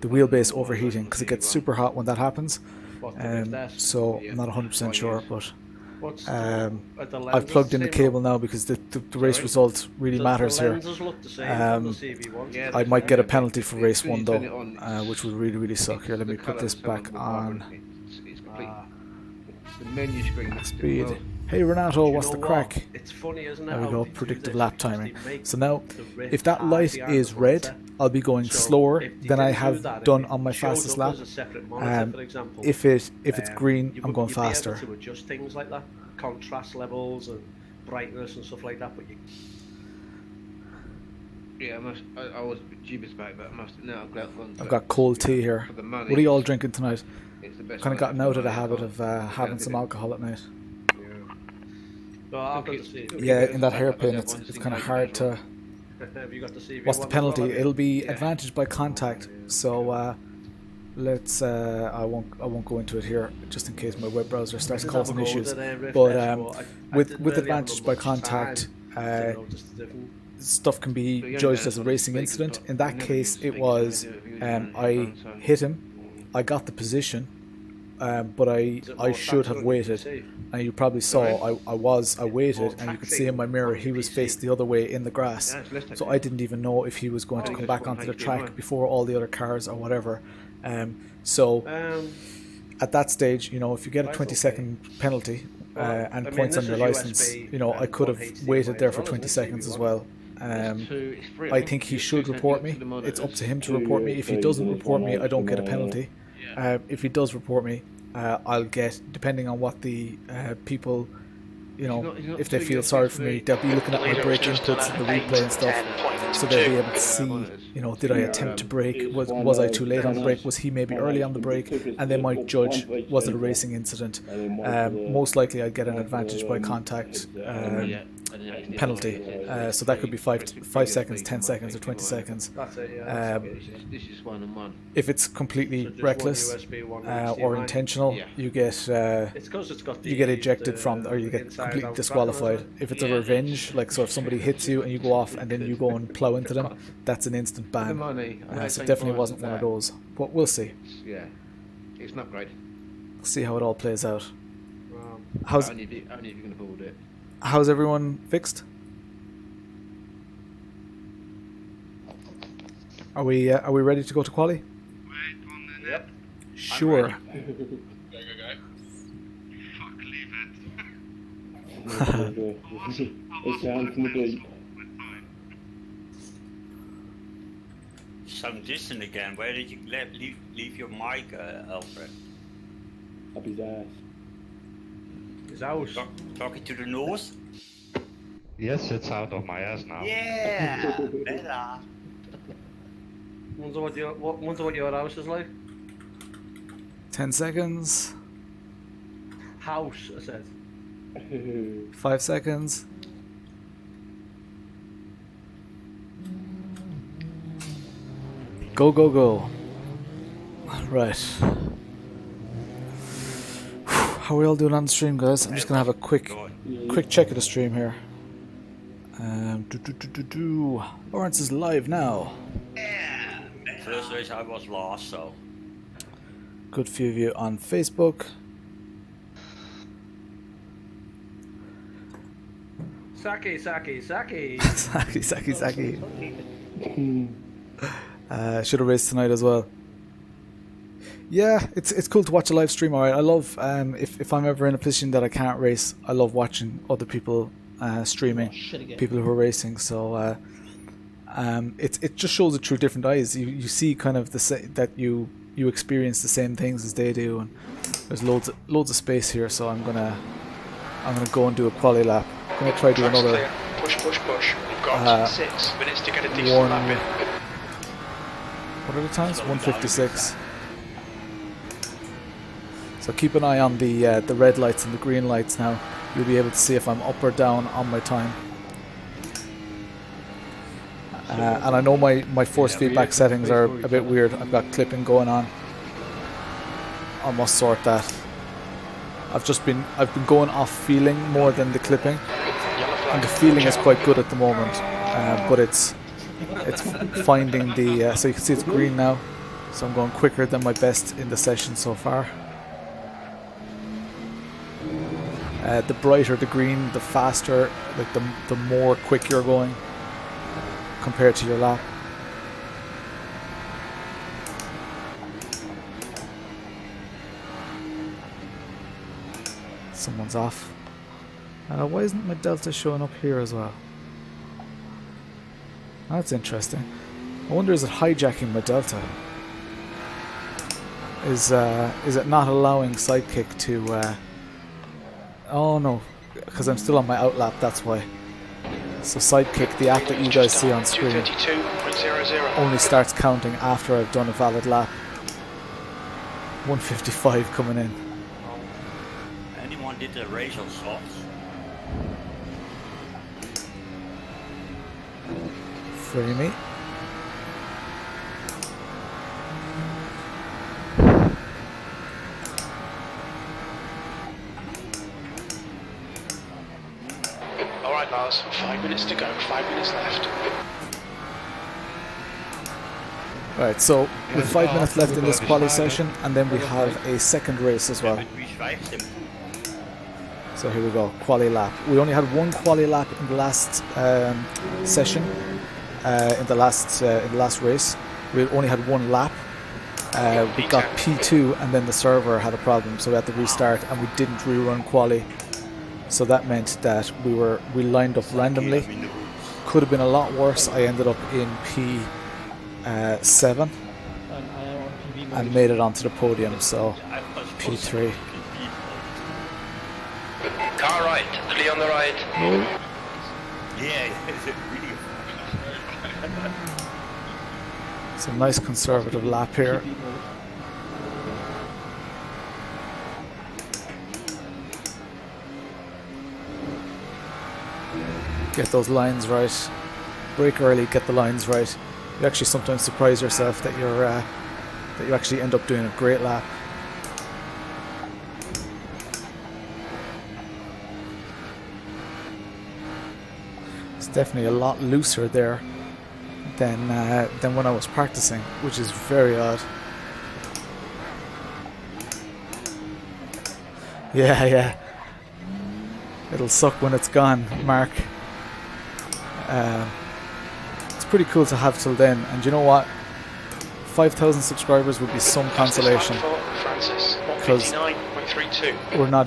wheelbase overheating, because it gets super hot when that happens. So I'm not 100% sure, but What's I've lenses plugged in the same cable now because the race result really matters the here. lenses look the same on the CV1? Yeah, I might get a penalty for race when 1 you turn though, it on, which would really suck. Here, let the me put colour this of someone back with on. vibrant, it's complete. The menu screen looks Speed. well. Hey Renato, You what's know the what? crack? It's funny, isn't it? There we how go, they do predictive this, lap because timing. they make So now, the riff if that hard light to is answer. red, I'll be going So slower if they than I didn't do have that, done if on my it showed fastest up lap. as a separate monitor, for example, If it's green, you I'm would- going you'd faster. Be able to adjust things like that, contrast levels and brightness and stuff like that, but you Yeah, I was a bit dubious about it, but I must now I've gone. I've got cold tea here. For the money, What are you all drinking tonight? it's the best Kind of one gotten for out of the money. habit of having benefit some it. alcohol at night. No, I've got to see. Yeah, in that hairpin, it's kind of hard to. Have you got the CV? What's the penalty? It'll be Yeah. advantage by contact. So let's. I won't go into it here, just in case my web browser starts causing issues. But with advantage by contact, stuff can be judged as a racing incident. In that case, it was I hit him, I got the position, but I should have waited. And you probably saw I waited, and you could see in my mirror he was faced the other way in the grass. So I didn't even know if he was going to come back onto the track before all the other cars or whatever. So at that stage, you know, if you get a 20-second penalty and points on your license, you know, I could have waited there for 20 seconds as well. I think he should report me. It's up to him to report me. If he doesn't report me, I don't get a penalty. If he does report me, I'll get, depending on what the people, you know, if they feel sorry for me, they'll be looking at my brake inputs and the replay and stuff, so they'll be able to see, you know, did I attempt to brake? Was I too late on the brake? Was he maybe early on the brake? And they might judge, was it a racing incident? Most likely I'd get an advantage by contact penalty. So that could be 5 seconds, 10 seconds, or 20 seconds. That's it, yeah. This is 1-on-1. If it's completely So just reckless one USB, one or HDMI. intentional, you get It's 'cause it's got you get the- ejected the- from, or you the get inside completely out disqualified. tracker, If it's a revenge, like so, if somebody hits you and you go off and then you go and plow into them, that's an instant The ban. money. So it definitely wasn't one of those. But we'll see. Yeah, it's not great. See how it all plays out. Only if you can afford it. How's everyone fixed? Are we ready to go to quali? Yep. Sure. Go. It's down from the bleep. Sound distant again. Where did you leave your mic, Alfred? Up his ass. His house. Talking to the nose? Yes, it's out of my ass now. Yeah, better. Wonder what your house is like. 10 seconds. House, I said. 5 seconds. Go, go, go. Right. How are we all doing on the stream, guys? I'm just gonna have a quick check of the stream here. Lawrence is live now. First race I was lost, so. Good few of you on Facebook. Saki. Saki. Should have raced tonight as well. Yeah, it's cool to watch a live stream. Alright, I love if I'm ever in a position that I can't race, I love watching other people streaming, people who are racing. So it just shows it through different eyes. You see kind of that you experience the same things as they do, and there's loads of space here. So I'm gonna go and do a quali lap. I'm gonna try to do another. Push. You've got 6 minutes to get a decent lap in. What are the times? 1:56. So keep an eye on the red lights and the green lights now. You'll be able to see if I'm up or down on my time. And I know my force feedback settings are a bit weird. I've got clipping going on. I must sort that. I've been going off feeling more than the clipping, and the feeling is quite good at the moment. But it's finding the so you can see it's green now. So I'm going quicker than my best in the session so far. The brighter the green, the faster, like the more quick you're going compared to your lap. Someone's off. Why isn't my delta showing up here as well? That's interesting. I wonder, is it hijacking my delta? Is it not allowing Sidekick to... Oh no, because I'm still on my outlap, that's why. So Sidekick, the app that you guys see on screen, only starts counting after I've done a valid lap. 155 coming in. Anyone did the race on softs? Free me. Alright Lars, 5 minutes to go, 5 minutes left. Right, so with 5 minutes left in this quali session, and then we have a second race as well. So here we go, quali lap. We only had one quali lap in the last session, in the last race. We only had one lap. We got P2, and then the server had a problem, so we had to restart, and we didn't rerun quali. So that meant that we lined up randomly. Could have been a lot worse. I ended up in P7 and made it onto the podium. So P3. Car right, clear on the right. Yeah, is it really? It's a nice conservative lap here. Get those lines right. Brake early, get the lines right. You actually sometimes surprise yourself that you actually end up doing a great lap. It's definitely a lot looser there than when I was practicing, which is very odd. Yeah. It'll suck when it's gone, Mark. It's pretty cool to have till then, and you know what? 5,000 subscribers would be some consolation. Because we're not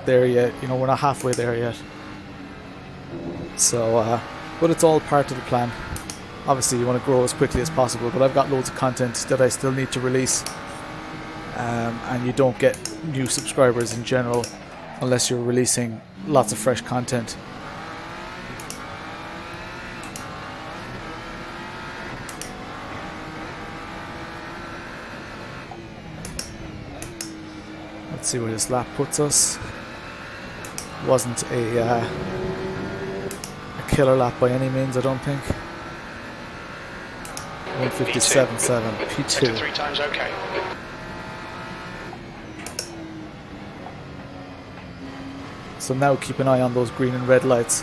there yet. You know, we're not halfway there yet. So, but it's all part of the plan. Obviously, you want to grow as quickly as possible, but I've got loads of content that I still need to release, and you don't get new subscribers in general unless you're releasing lots of fresh content. Let's see where this lap puts us. Wasn't a killer lap by any means, I don't think. 157.7, P2. 3 times okay. So now keep an eye on those green and red lights.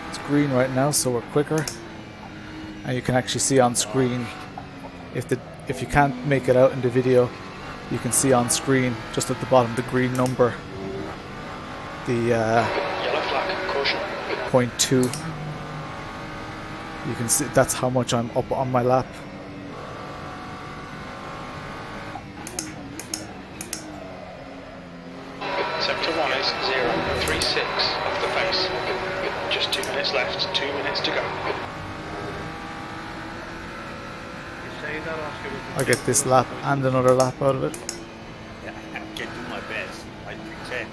It's green right now, so we're quicker. And you can actually see on screen, if you can't make it out in the video, you can see on screen just at the bottom the green number, the yellow flag, caution. 0.2. You can see that's how much I'm up on my lap. Sector 1 is 0.36 off the face. Just 2 minutes left, 2 minutes to go. I get this lap and another lap out of it. Yeah, I can do my best. I pretend.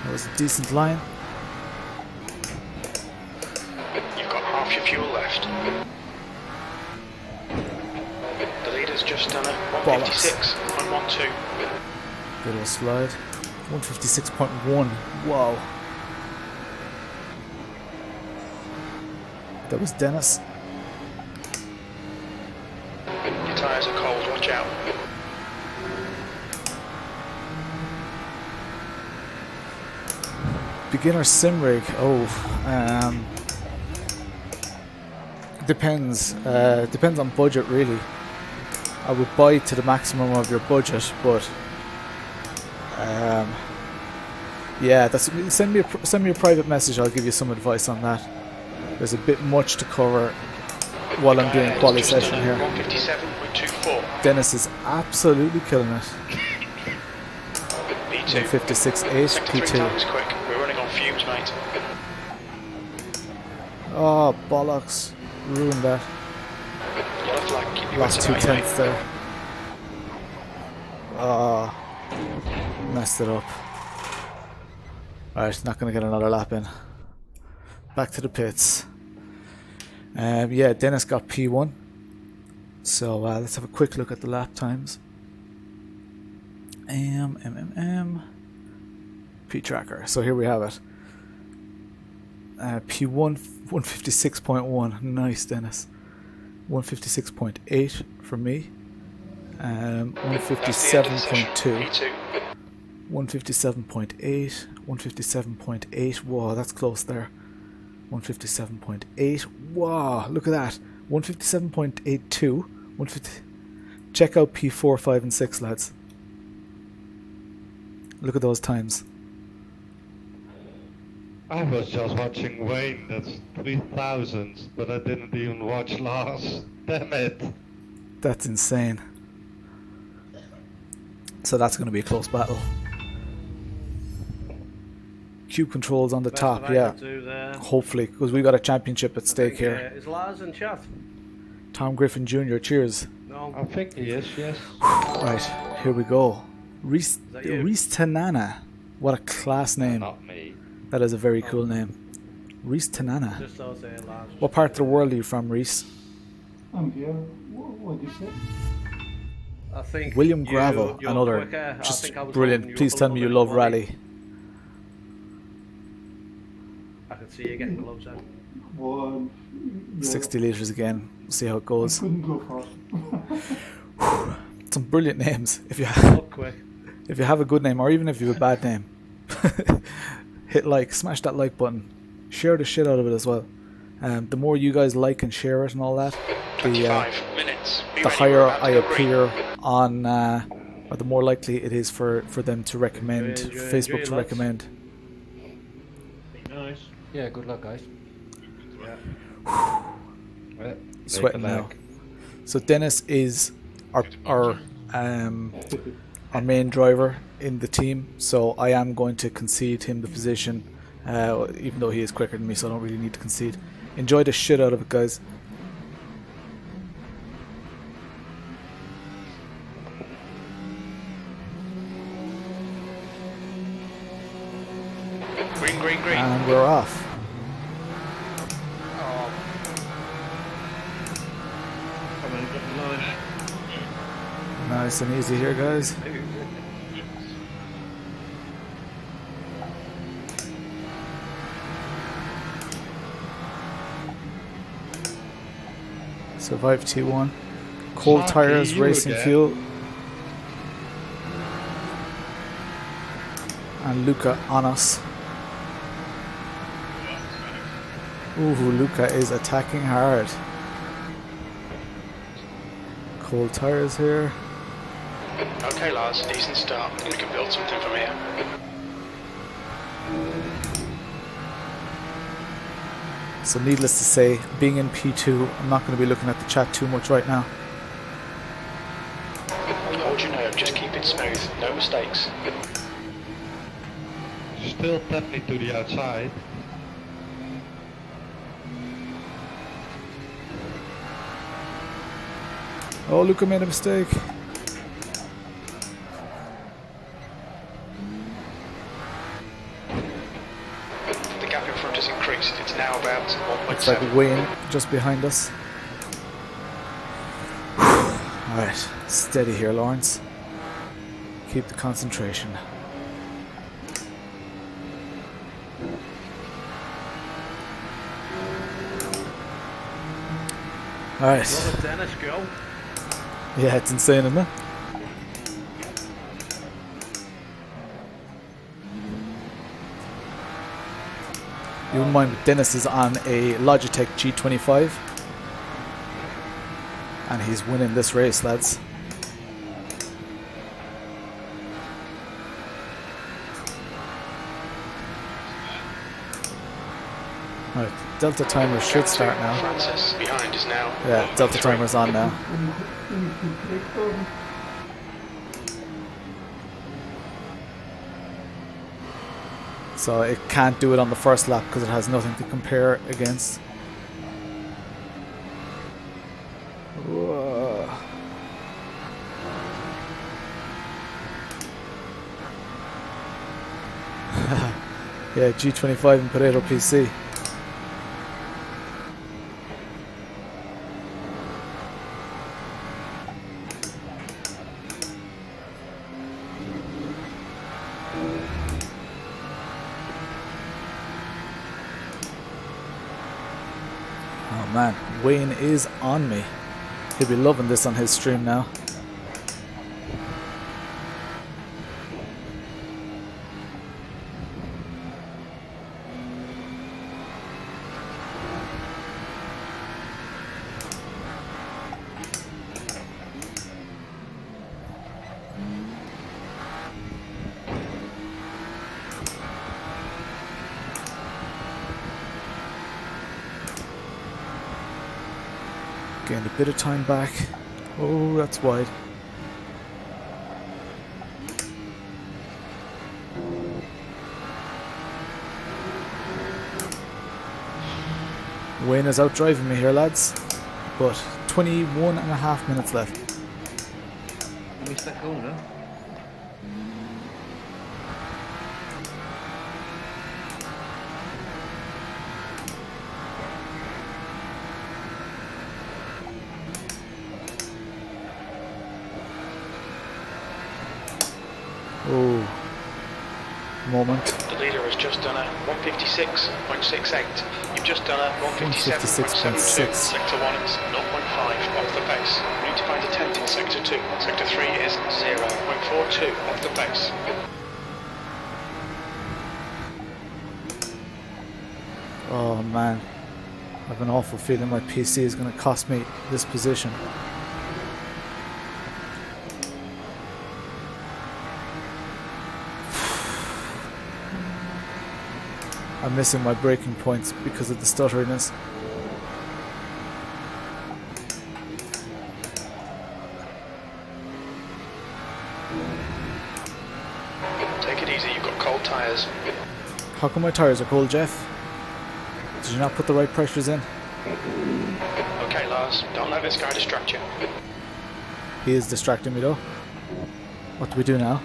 That was a decent line. You've got half your fuel left. The leader's just done a 156, 112. Bit of a slide. 156.1. Wow. That was Dennis. Your tyres are cold, watch out. Beginner sim rig. Depends. Depends on budget really. I would buy to the maximum of your budget, but yeah, send me a private message. I'll give you some advice on that. There's a bit much to cover while I'm doing quali session here. 157.24. Dennis is absolutely killing it. P2. 156.8 Sector 3 P2. times quick. We're running on fumes, mate. Oh bollocks! Ruined that. Yellow flag. Keep your Lost wits about you, 2/10 there. Oh, messed it up. Alright, not going to get another lap in. Back to the pits. Yeah, Dennis got P1. So let's have a quick look at the lap times. P tracker. So here we have it. P1 156.1. Nice, Dennis. 156.8 for me. 157.2. 157.8. 157.8. Whoa, that's close there. 157.8. Wow, look at that. 157.82. 150. Check out P4, 5, and 6, lads. Look at those times. I was just watching Wayne, that's 3000, but I didn't even watch last. Damn it. That's insane. So that's going to be a close battle. Q controls on the top, yeah. Hopefully, because we got a championship at stake here. Is Lars in chat? Tom Griffin Jr., cheers. No. I think he is, yes. Right, here we go. Reese Tanana. What a class name. Not me. That is a very cool name. Reese Tanana. Just don't say Lars. What part of the world are you from, Reese? I'm here. What do you say? I think William Gravel, you're another. quicker. I Just think I was brilliant. holding you Please up a tell little me you bit love more. rally. I can see you getting closer. Well, yeah, 60 litres again. See how it I goes. couldn't go fast. Some brilliant names. If you Up quick. if you have a good name, or even if you have a bad name, hit like, smash that like button, share the shit out of it as well. The more you guys like and share it and all that, 25 minutes. Be the ready, higher we're about to I go green. appear on, or the more likely it is for them to recommend, Enjoy, Facebook enjoy, to lads. recommend. Nice. Yeah, good luck, guys. Sweating now. So Dennis is our main driver in the team, so I am going to concede him the position, even though he is quicker than me, so I don't really need to concede. Enjoy the shit out of it, guys. Green, green, green. And we're off. Come on, get the line. Nice and easy here, guys. Survive T1. Cold Sparky, tires, you racing again. fuel. And Luca on us. Ooh, Luca is attacking hard. Cold tires here. Okay, Lars, decent start. We can build something from here. So needless to say, being in P2, I'm not going to be looking at the chat too much right now. Hold your nerve, just keep it smooth. No mistakes. Still tap me to the outside. Oh, Luca made a mistake. The gap in front has increased. It's now about 1.7. Looks like Wayne just behind us. Alright, steady here, Lawrence. Keep the concentration. Alright. Let Dennis go. Yeah, it's insane, isn't it? You wouldn't mind, Dennis is on a Logitech G25 and he's winning this race, lads. Right, Delta timer should start now. Francis, behind is now. Yeah, Delta 1.3. timer's on now. So it can't do it on the first lap because it has nothing to compare against. Whoa. Yeah, G25 and Pareto PC. Oh man, Wayne is on me. He'll be loving this on his stream now. Gained a bit of time back. Oh, that's wide. Wayne is out driving me here, lads. But 21.5 minutes left. I missed that corner. Oh, moment. The leader has just done a 156.68. You've just done a 157.72. Sector 1 is 0.5 off the pace. You need to find a 10th in Sector 2. Sector 3 is 0.42 off the pace. Oh man, I have an awful feeling my PC is going to cost me this position. I'm missing my braking points because of the stutteriness. Take it easy, you've got cold tyres. How come my tyres are cold, Jeff? Did you not put the right pressures in? Okay, Lars, don't let this guy distract you. He is distracting me though. What do we do now?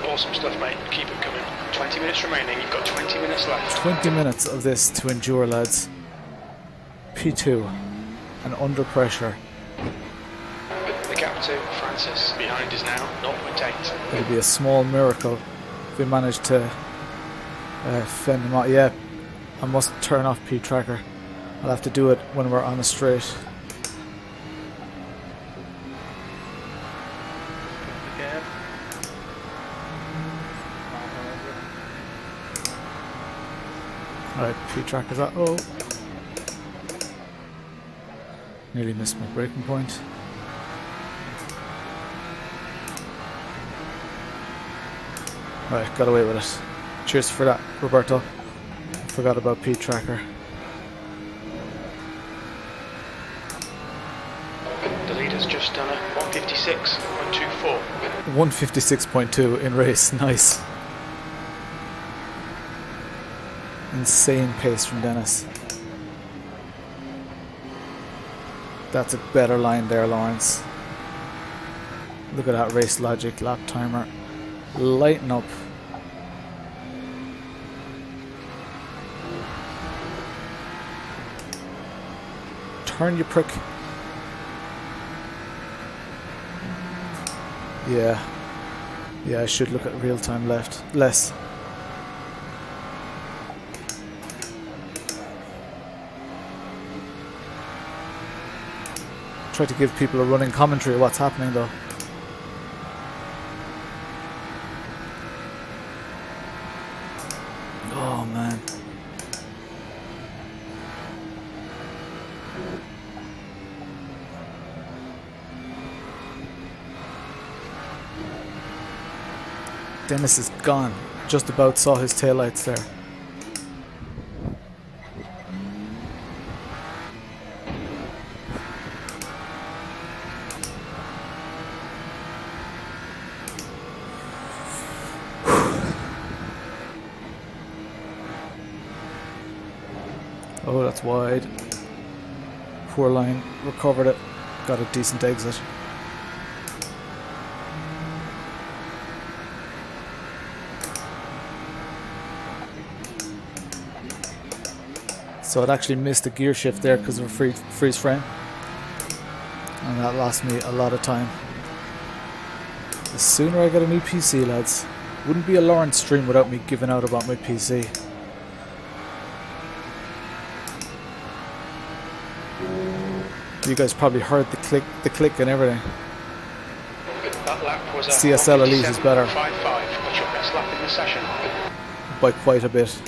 Awesome stuff, mate. Keep it coming. 20 minutes remaining. You've got 20 minutes left. 20 minutes of this to endure, lads. P2 and under pressure. The gap to Francis behind is now 0.8. It'll be a small miracle if we manage to fend him out. Yeah, I must turn off P tracker. I'll have to do it when we're on a straight. Alright, P tracker's out. Oh! Nearly missed my braking point. Alright, got away with it. Cheers for that, Roberto. Forgot about P tracker. The leader's just done a 156.24. 156.2 in race, nice. Insane pace from Dennis. That's a better line there, Lawrence. Look at that race logic, lap timer. Lighten up. Turn, you prick. Yeah. Yeah, I should look at real time left. Less. Try to give people a running commentary of what's happening though. Oh man. Dennis is gone. just about saw his taillights there. Oh, that's wide. Poor line, recovered it, got a decent exit. So it actually missed the gear shift there because of a freeze frame, and that lost me a lot of time. The sooner I get a new PC, lads. Wouldn't be a Lawrence stream without me giving out about my PC. You guys probably heard the click and everything. That lap was CSL Elite is better 1:57.55. What's your best lap in the session? by quite a bit.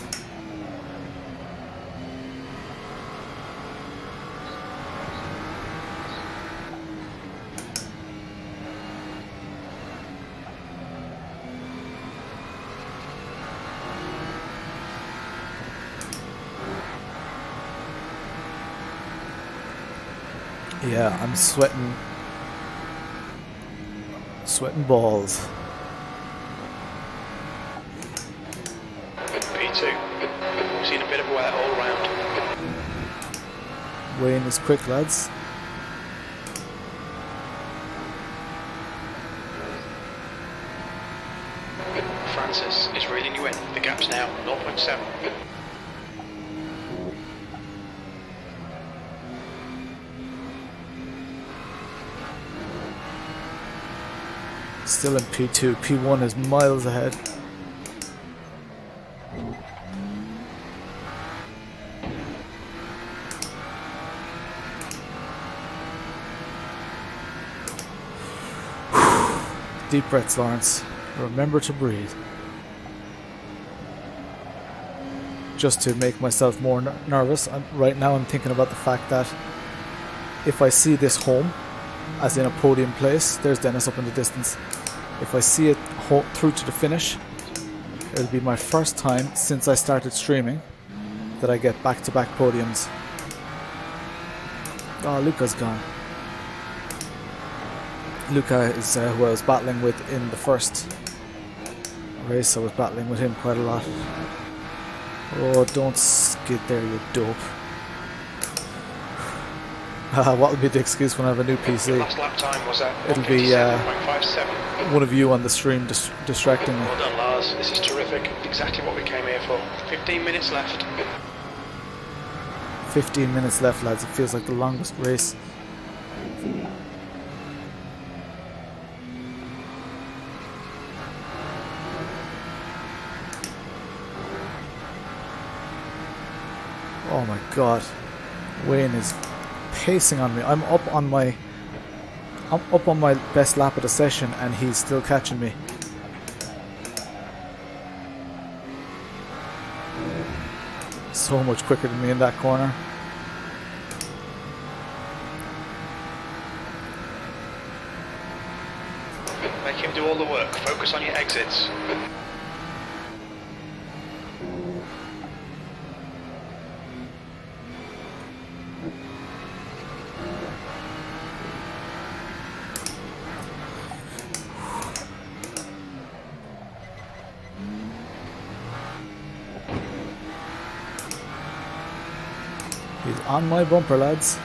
Yeah, I'm sweating balls. P2. We've seen a bit of wear all round. Wayne is quick, lads. Francis is reeling you in. The gap's now 0.7. Still in P2. P1 is miles ahead. Deep breaths, Lawrence. Remember to breathe. Just to make myself more nervous, right now I'm thinking about the fact that if I see this home, as in a podium place, there's Dennis up in the distance. If I see it through to the finish, it'll be my first time since I started streaming that I get back-to-back podiums. Oh, Luca's gone. Luca is who I was battling with in the first race. I was battling with him quite a lot. Oh, don't skid there, you dope. What'll be the excuse when I have a new PC? Last lap time was at It'll be 1:57.57. one of you on the stream distracting me. Well done, Lars. This is terrific. Exactly what we came here for. 15 minutes left. 15 minutes left, lads. It feels like the longest race. Oh my god. Wayne is pacing on me. I'm up on my best lap of the session and he's still catching me. So much quicker than me in that corner. Make him do all the work. Focus on your exits. He's on my bumper, lads.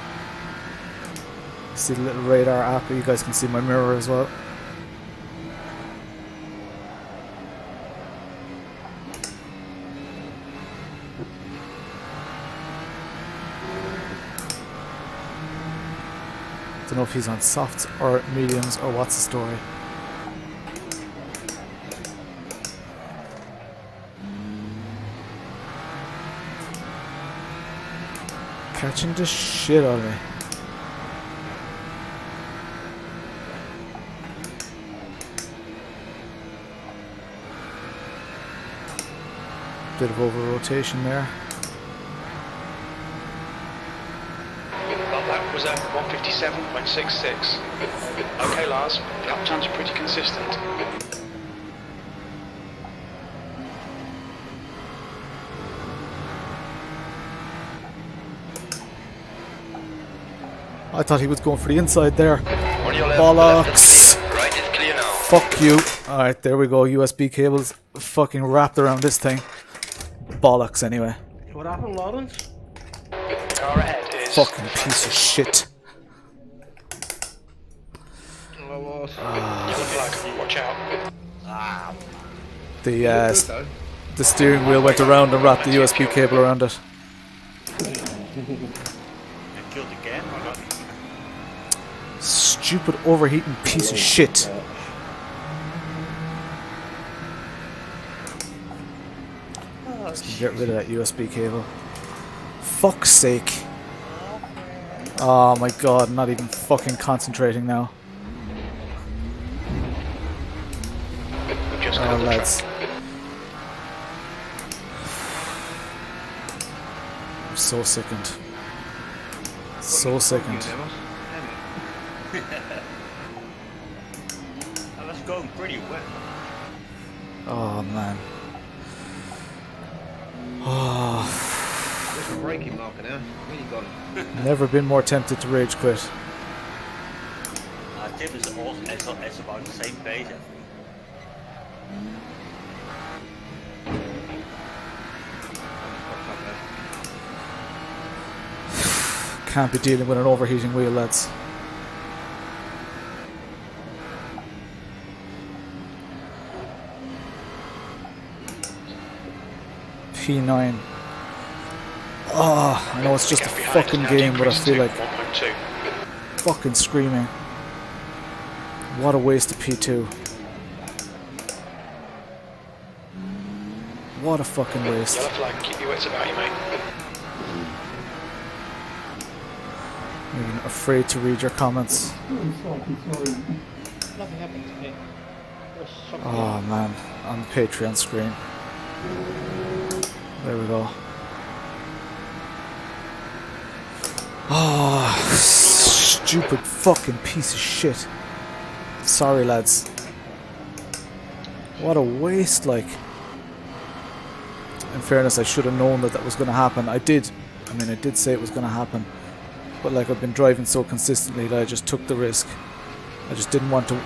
See the little radar app, you guys can see my mirror as well. Don't know if he's on softs or mediums or what's the story. Catching the shit out of me. Bit of over rotation there. Well, that was at 1:57.66. Okay, Lars. Lap times are pretty consistent. I thought he was going for the inside there. On your left, Bollocks! Right is clear now. Fuck you. Alright, there we go. USB cables fucking wrapped around this thing. Bollocks anyway. What happened, Lawrence? Car ahead is... Fucking piece of shit. Yellow flag, watch out. The steering wheel went around and wrapped the USB cable around it. Killed again or not? Stupid overheating piece of shit. Get rid of that USB cable. Fuck's sake. Oh my god, I'm not even fucking concentrating now. Oh lads. I'm so sickened. So sickened. That's going pretty well. Oh man. Oh. There's a braking marker now. Really got it. Never been more tempted to rage quit. Tim is also it's about the same pace, I think. Can't be dealing with an overheating wheel, lads. P9. Oh, I know it's just a fucking game, but I feel like fucking screaming. What a waste of P2. What a fucking waste. Yellow flag, keep your wits about you, mate. I'm afraid to read your comments. Nothing happened to me. Oh man, on the Patreon screen. There we go. Oh, stupid fucking piece of shit. Sorry lads. What a waste, like. In fairness, I should have known that was going to happen. I did say it was going to happen. But like, I've been driving so consistently that I just took the risk. I just didn't want to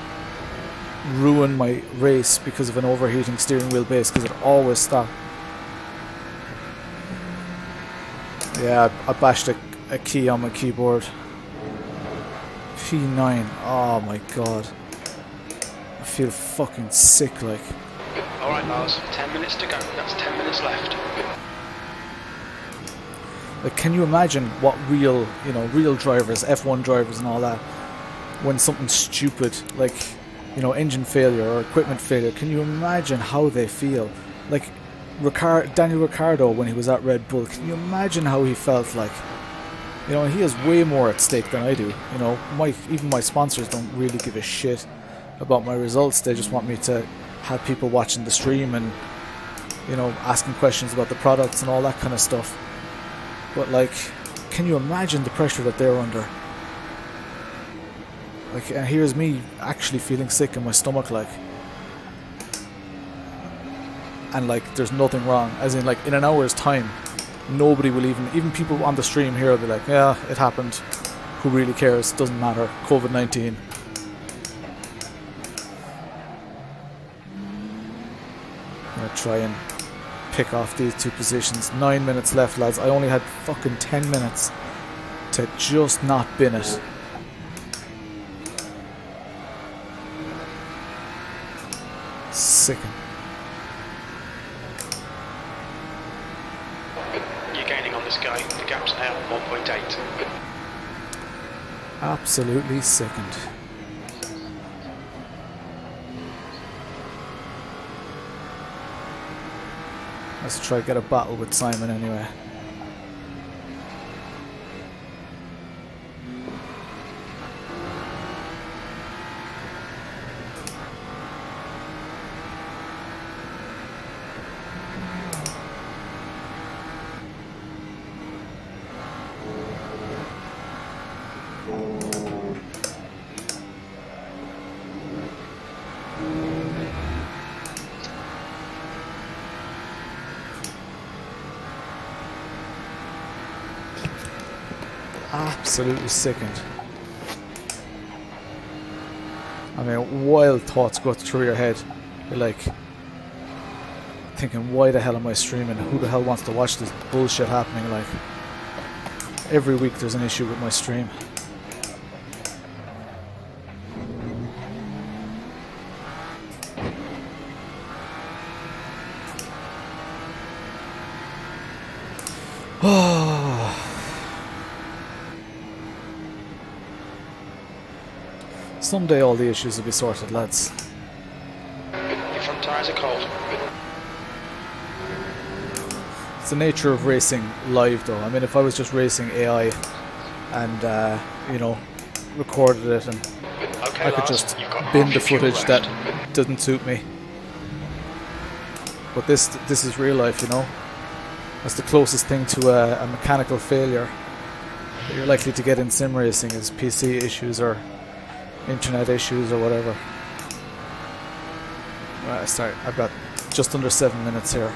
ruin my race because of an overheating steering wheel base, because it always stopped. Yeah, I bashed a key on my keyboard. P9. Oh my god. I feel fucking sick, like. Alright, Lars, 10 minutes to go. That's 10 minutes left. Like, can you imagine what real drivers, F1 drivers and all that, when something stupid, like, engine failure or equipment failure, can you imagine how they feel? Like, Daniel Ricciardo, when he was at Red Bull, can you imagine how he felt? Like, he has way more at stake than I do. Even my sponsors don't really give a shit about my results. They just want me to have people watching the stream and, asking questions about the products and all that kind of stuff. But like, can you imagine the pressure that they're under? Like, and here's me actually feeling sick in my stomach, like. And like, there's nothing wrong. As in, like, in an hour's time, nobody will even people on the stream here will be like, yeah, it happened. Who really cares? Doesn't matter. COVID-19. I'm gonna try and pick off these two positions. 9 minutes left, lads. I only had fucking 10 minutes to just not bin it. Sickening. You're gaining on this guy. The gap's now 1.8. Absolutely sickened. Let's try to get a battle with Simon anyway. Absolutely sickened. I mean, wild thoughts go through your head. You're like thinking, why the hell am I streaming? Who the hell wants to watch this bullshit happening? Like, every week there's an issue with my stream. Someday all the issues will be sorted, lads. Your front tyres are cold. It's the nature of racing live, though. I mean, if I was just racing AI and, you know, recorded it, and Okay, I could Lars, just you've got bin half the your fuel footage left. that doesn't suit me. But this is real life, you know. That's the closest thing to a mechanical failure that you're likely to get in sim racing is PC issues or internet issues or whatever. Right, I've got just under 7 minutes here.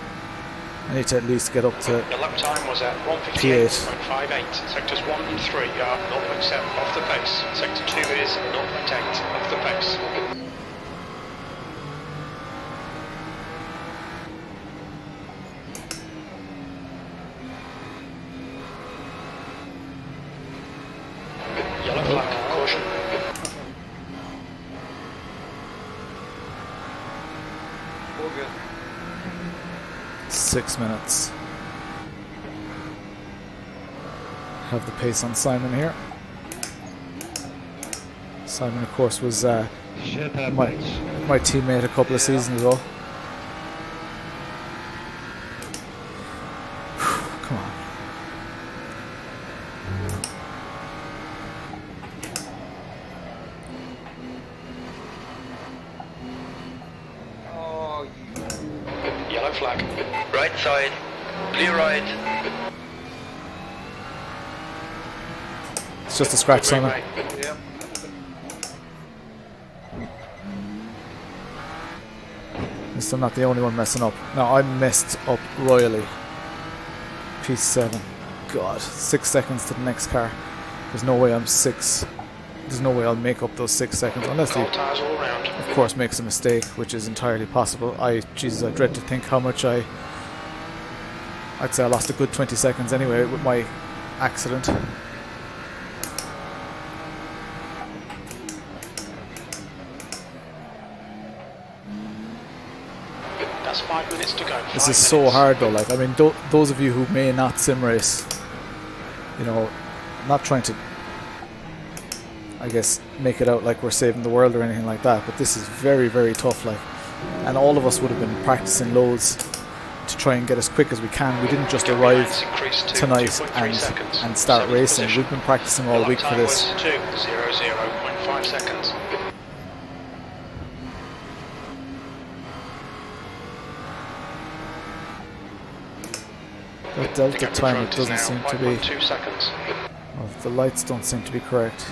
I need to at least get up to Your lap time was at P8. 158.58. Sectors 1 and 3 are 0.7 off the pace. Sector 2 is 0.8 off the pace. Yellow flag, caution. All good. 6 minutes. Have the pace on Simon here. Simon, of course, was Shit my happens. teammate a couple of seasons ago. Come on. Oh, Yellow flag. Right side. Clear right. It's just a scratch, Simon. yeah. At least I'm not the only one messing up. No, I messed up royally. P7. God, 6 seconds to the next car. There's no way I'm 6. There's no way I'll make up those 6 seconds unless he, Cold tyres all round. of course, makes a mistake, which is entirely possible. Jesus, I dread to think how much I'd say I lost a good 20 seconds anyway with my accident. That's 5 minutes to go. This 5 is so minutes. hard though, like, I mean, those of you who may not sim race, you know, I'm not trying to, I guess, make it out like we're saving the world or anything like that, but this is very, very tough, like, and all of us would have been practicing loads to try and get as quick as we can. We didn't just arrive tonight and start racing. We've been practicing all week for this. 2:00.5 seconds. That delta time, it doesn't seem to be. 2 seconds. Well, the lights don't seem to be correct.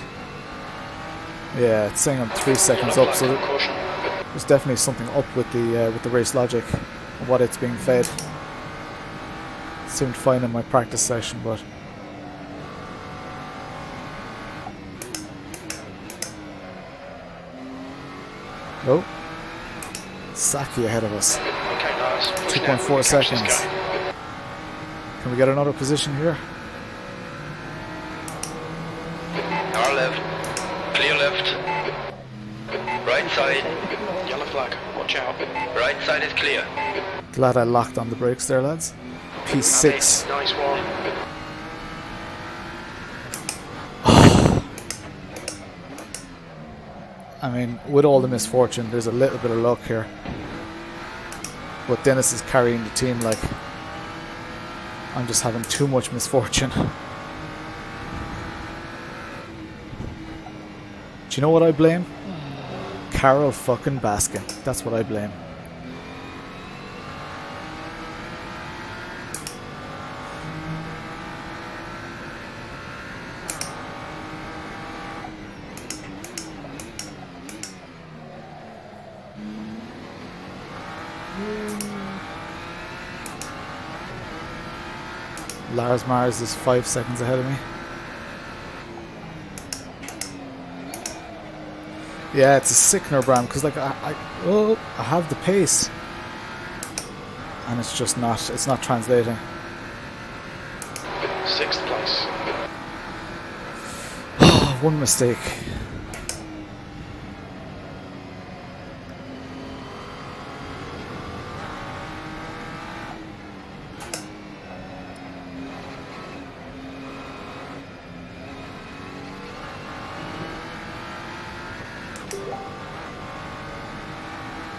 Yeah, it's saying I'm 3 seconds up, so there's definitely something up with the race logic and what it's being fed. It seemed fine in my practice session, but oh, Saki ahead of us. Okay, Lars. 2.4 seconds. Can we get another position here? Car left. Clear left. Right side. Yellow flag. Watch out. Right side is clear. Glad I locked on the brakes there, lads. P6. Nice one. I mean, with all the misfortune, there's a little bit of luck here. But Dennis is carrying the team like I'm just having too much misfortune. Do you know what I blame? Carol fucking Baskin. That's what I blame. Lars Mars is 5 seconds ahead of me. Yeah, it's a sickener, Bram, because like I have the pace, and it's just not. It's not translating. 6th place. One mistake.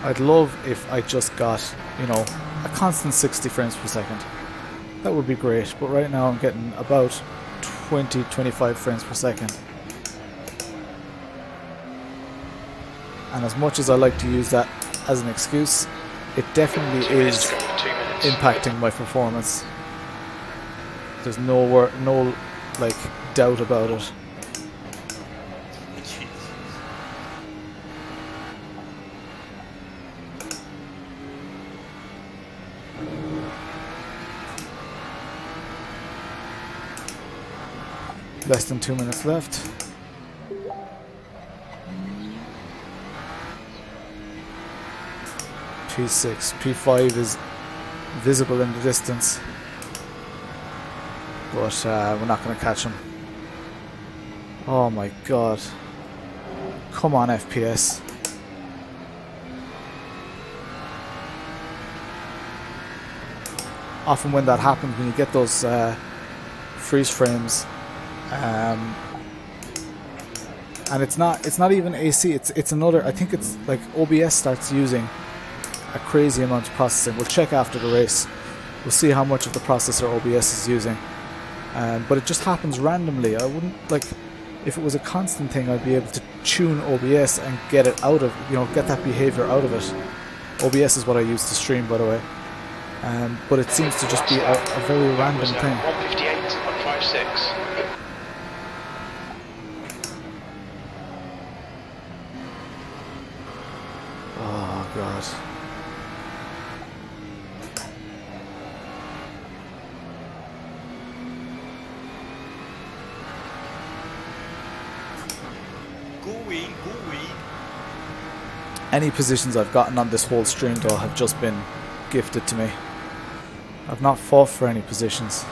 I'd love if I just got, you know, a constant 60 frames per second. That would be great, but right now I'm getting about 20-25 frames per second. And as much as I like to use that as an excuse, it definitely is impacting my performance. There's no like doubt about it. Less than 2 minutes left. P6, P5 is visible in the distance, but we're not going to catch him. Oh my god. Come on, FPS. Often when that happens, when you get those freeze frames, and it's not even AC, it's another, I think it's like OBS starts using a crazy amount of processing. We'll check after the race. We'll see how much of the processor OBS is using. But it just happens randomly. I wouldn't, like, if it was a constant thing, I'd be able to tune OBS and get it out of, you know, get that behavior out of it. OBS is what I use to stream, by the way. But it seems to just be a very random thing. 158.56. Oh god. Gooey. Any positions I've gotten on this whole stream though have just been gifted to me. I've not fought for any positions.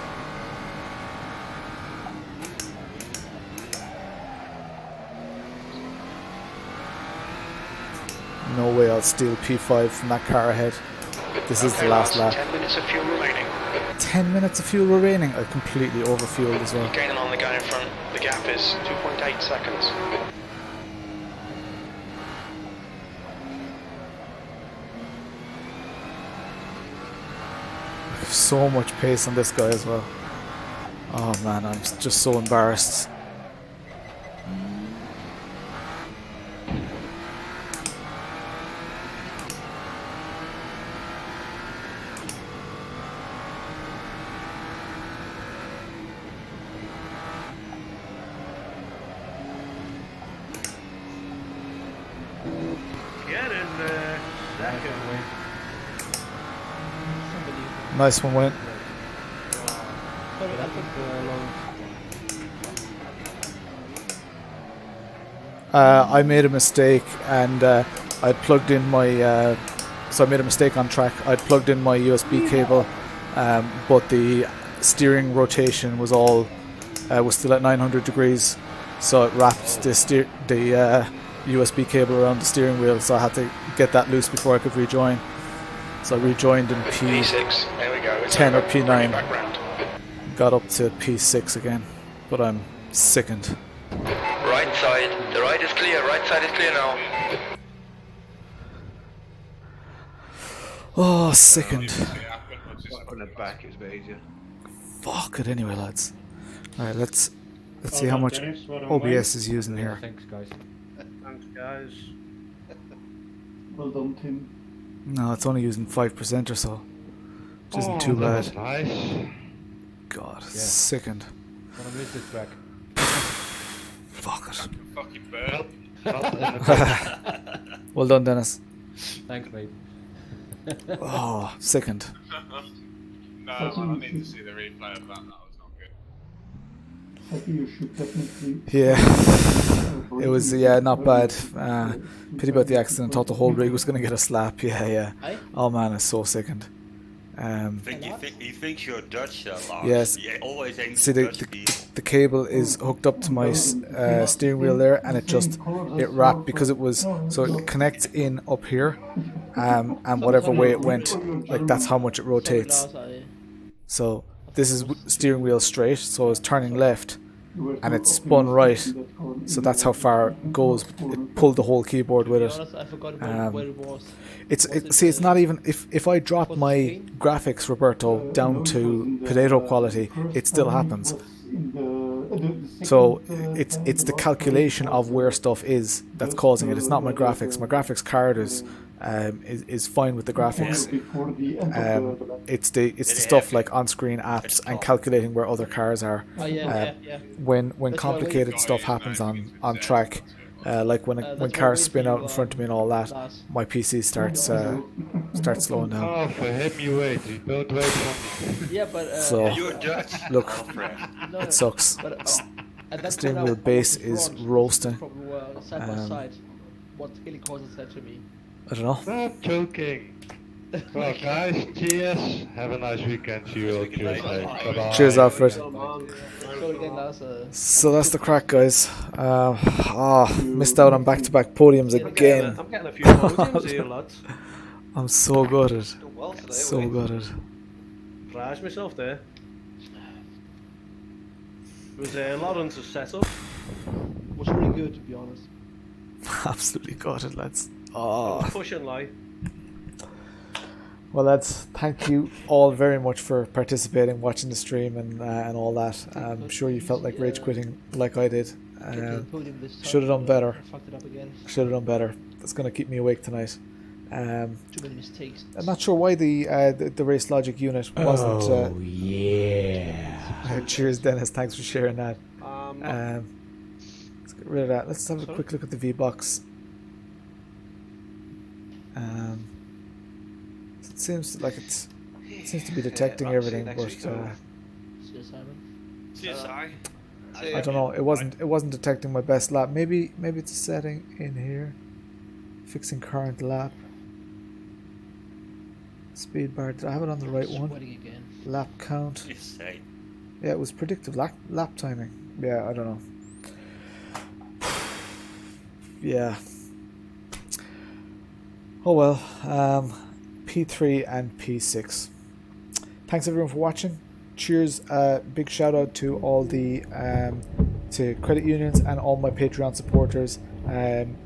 No way I'll steal P5 from that car ahead. This is the last lap. 10 minutes of fuel remaining. 10 minutes of fuel remaining. I completely overfueled as well. Gaining on the guy in front. The gap is 2.8 seconds. I have so much pace on this guy as well. Oh man, I'm just so embarrassed. Get in there. Second. Nice one, went. I made a mistake and I'd plugged in my so I made a mistake on track. I'd plugged in my USB cable, but the steering rotation was all was still at 900 degrees, so it wrapped the USB cable around the steering wheel, so I had to get that loose before I could rejoin. So I rejoined in P6, there we go. It's 10 or over. Bring it P9. back round. Got up to P6 again, but I'm sickened. Right side. The right is clear. Right side is clear now. Oh, sickened. On the back, it's a bit easier. Fuck it anyway, lads. Alright, let's see how much OBS is using here. Thanks, guys. Thanks, guys. Well done, Tim. No, it's only using 5% or so. Which isn't too that was bad. nice. God, sickened. Gonna miss this track. Fuck it. Fucking bird. Well done, Dennis. Thanks, mate. Oh, sickened. No, I need to see the replay of that. That was not good. Saki, you should definitely. Yeah, it was not bad. Pity about the accident. Thought the whole rig was gonna get a slap. Yeah. Oh man, it's so sickened. He thinks you're Dutch, Lars. Yes. He always aims See, for Dutch people. the cable is hooked up to my steering wheel there, and it wrapped because it was so it connects in up here, and whatever way it went, like that's how much it rotates. So this is steering wheel straight, so it's turning left, and it spun right, so that's how far it goes. It pulled the whole keyboard with it. It's not even if I drop my graphics, Roberto, down to potato quality, it still happens. So it's the calculation of where stuff is that's causing it. It's not my graphics. My graphics card is fine with the graphics. It's the stuff like on-screen apps and calculating where other cars are. When complicated stuff happens on track, like when cars spin out in front of me and all that, my PC starts slowing down. Oh, for him you wait. You don't wait for me. Yeah, but So You're Dutch. look, it sucks. Steering wheel base is roasting. Side by side, what Healy Corsa said to me. I don't know. Stop joking. Well, guys, cheers. Have a nice weekend. See you all Tuesday. Bye-bye. Cheers, Alfred. Go again, Lars. So that's the crack, guys. Missed out on back-to-back podiums again. I'm getting a few podiums here, lads. I'm so gutted. Done well today, So we? gutted. Surprised myself there. It was Lawrence's setup. Was really good, to be honest. Absolutely gutted, lads. Pushing light. Well, lads, thank you all very much for participating, watching the stream, and all that. I'm sure you felt like rage quitting, like I did. Should have done better. Fucked it up again. Should have done better. That's going to keep me awake tonight. Too many mistakes. I'm not sure why the race logic unit wasn't. Cheers, Dennis. Thanks for sharing that. Let's get rid of that. Let's have a quick look at the V-Box. It seems like it seems to be detecting everything, but I don't know. It wasn't detecting my best lap. Maybe it's a setting in here. Fixing current lap. Speed bar. Did I have it on the right one? Lap count. Yeah, it was predictive lap timing. Yeah, I don't know. Yeah. Oh well. P3 and P6. Thanks everyone for watching. Cheers. Big shout out to all the to credit unions and all my Patreon supporters.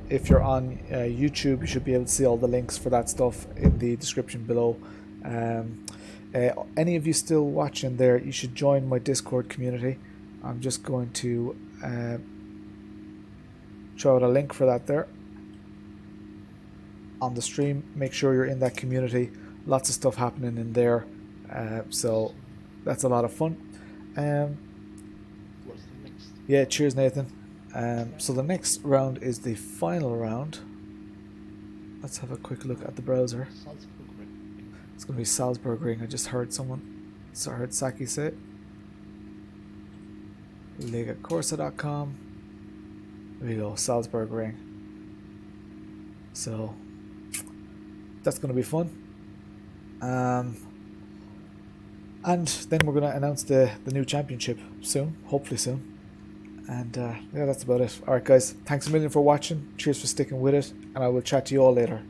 If you're on YouTube, you should be able to see all the links for that stuff in the description below. Any of you still watching there, you should join my Discord community. I'm just going to throw out a link for that there on the stream. Make sure you're in that community. Lots of stuff happening in there, so that's a lot of fun. What's the next? Yeah, cheers, Nathan. So the next round is the final round. Let's have a quick look at the browser. It's going to be Salzburg Ring. I just heard I heard Saki say it. Legacorsa.com. There we go, Salzburg Ring. So that's going to be fun. And then we're going to announce the new championship soon, hopefully soon. And yeah, that's about it. Alright guys, thanks a million for watching. Cheers for sticking with it, and I will chat to you all later.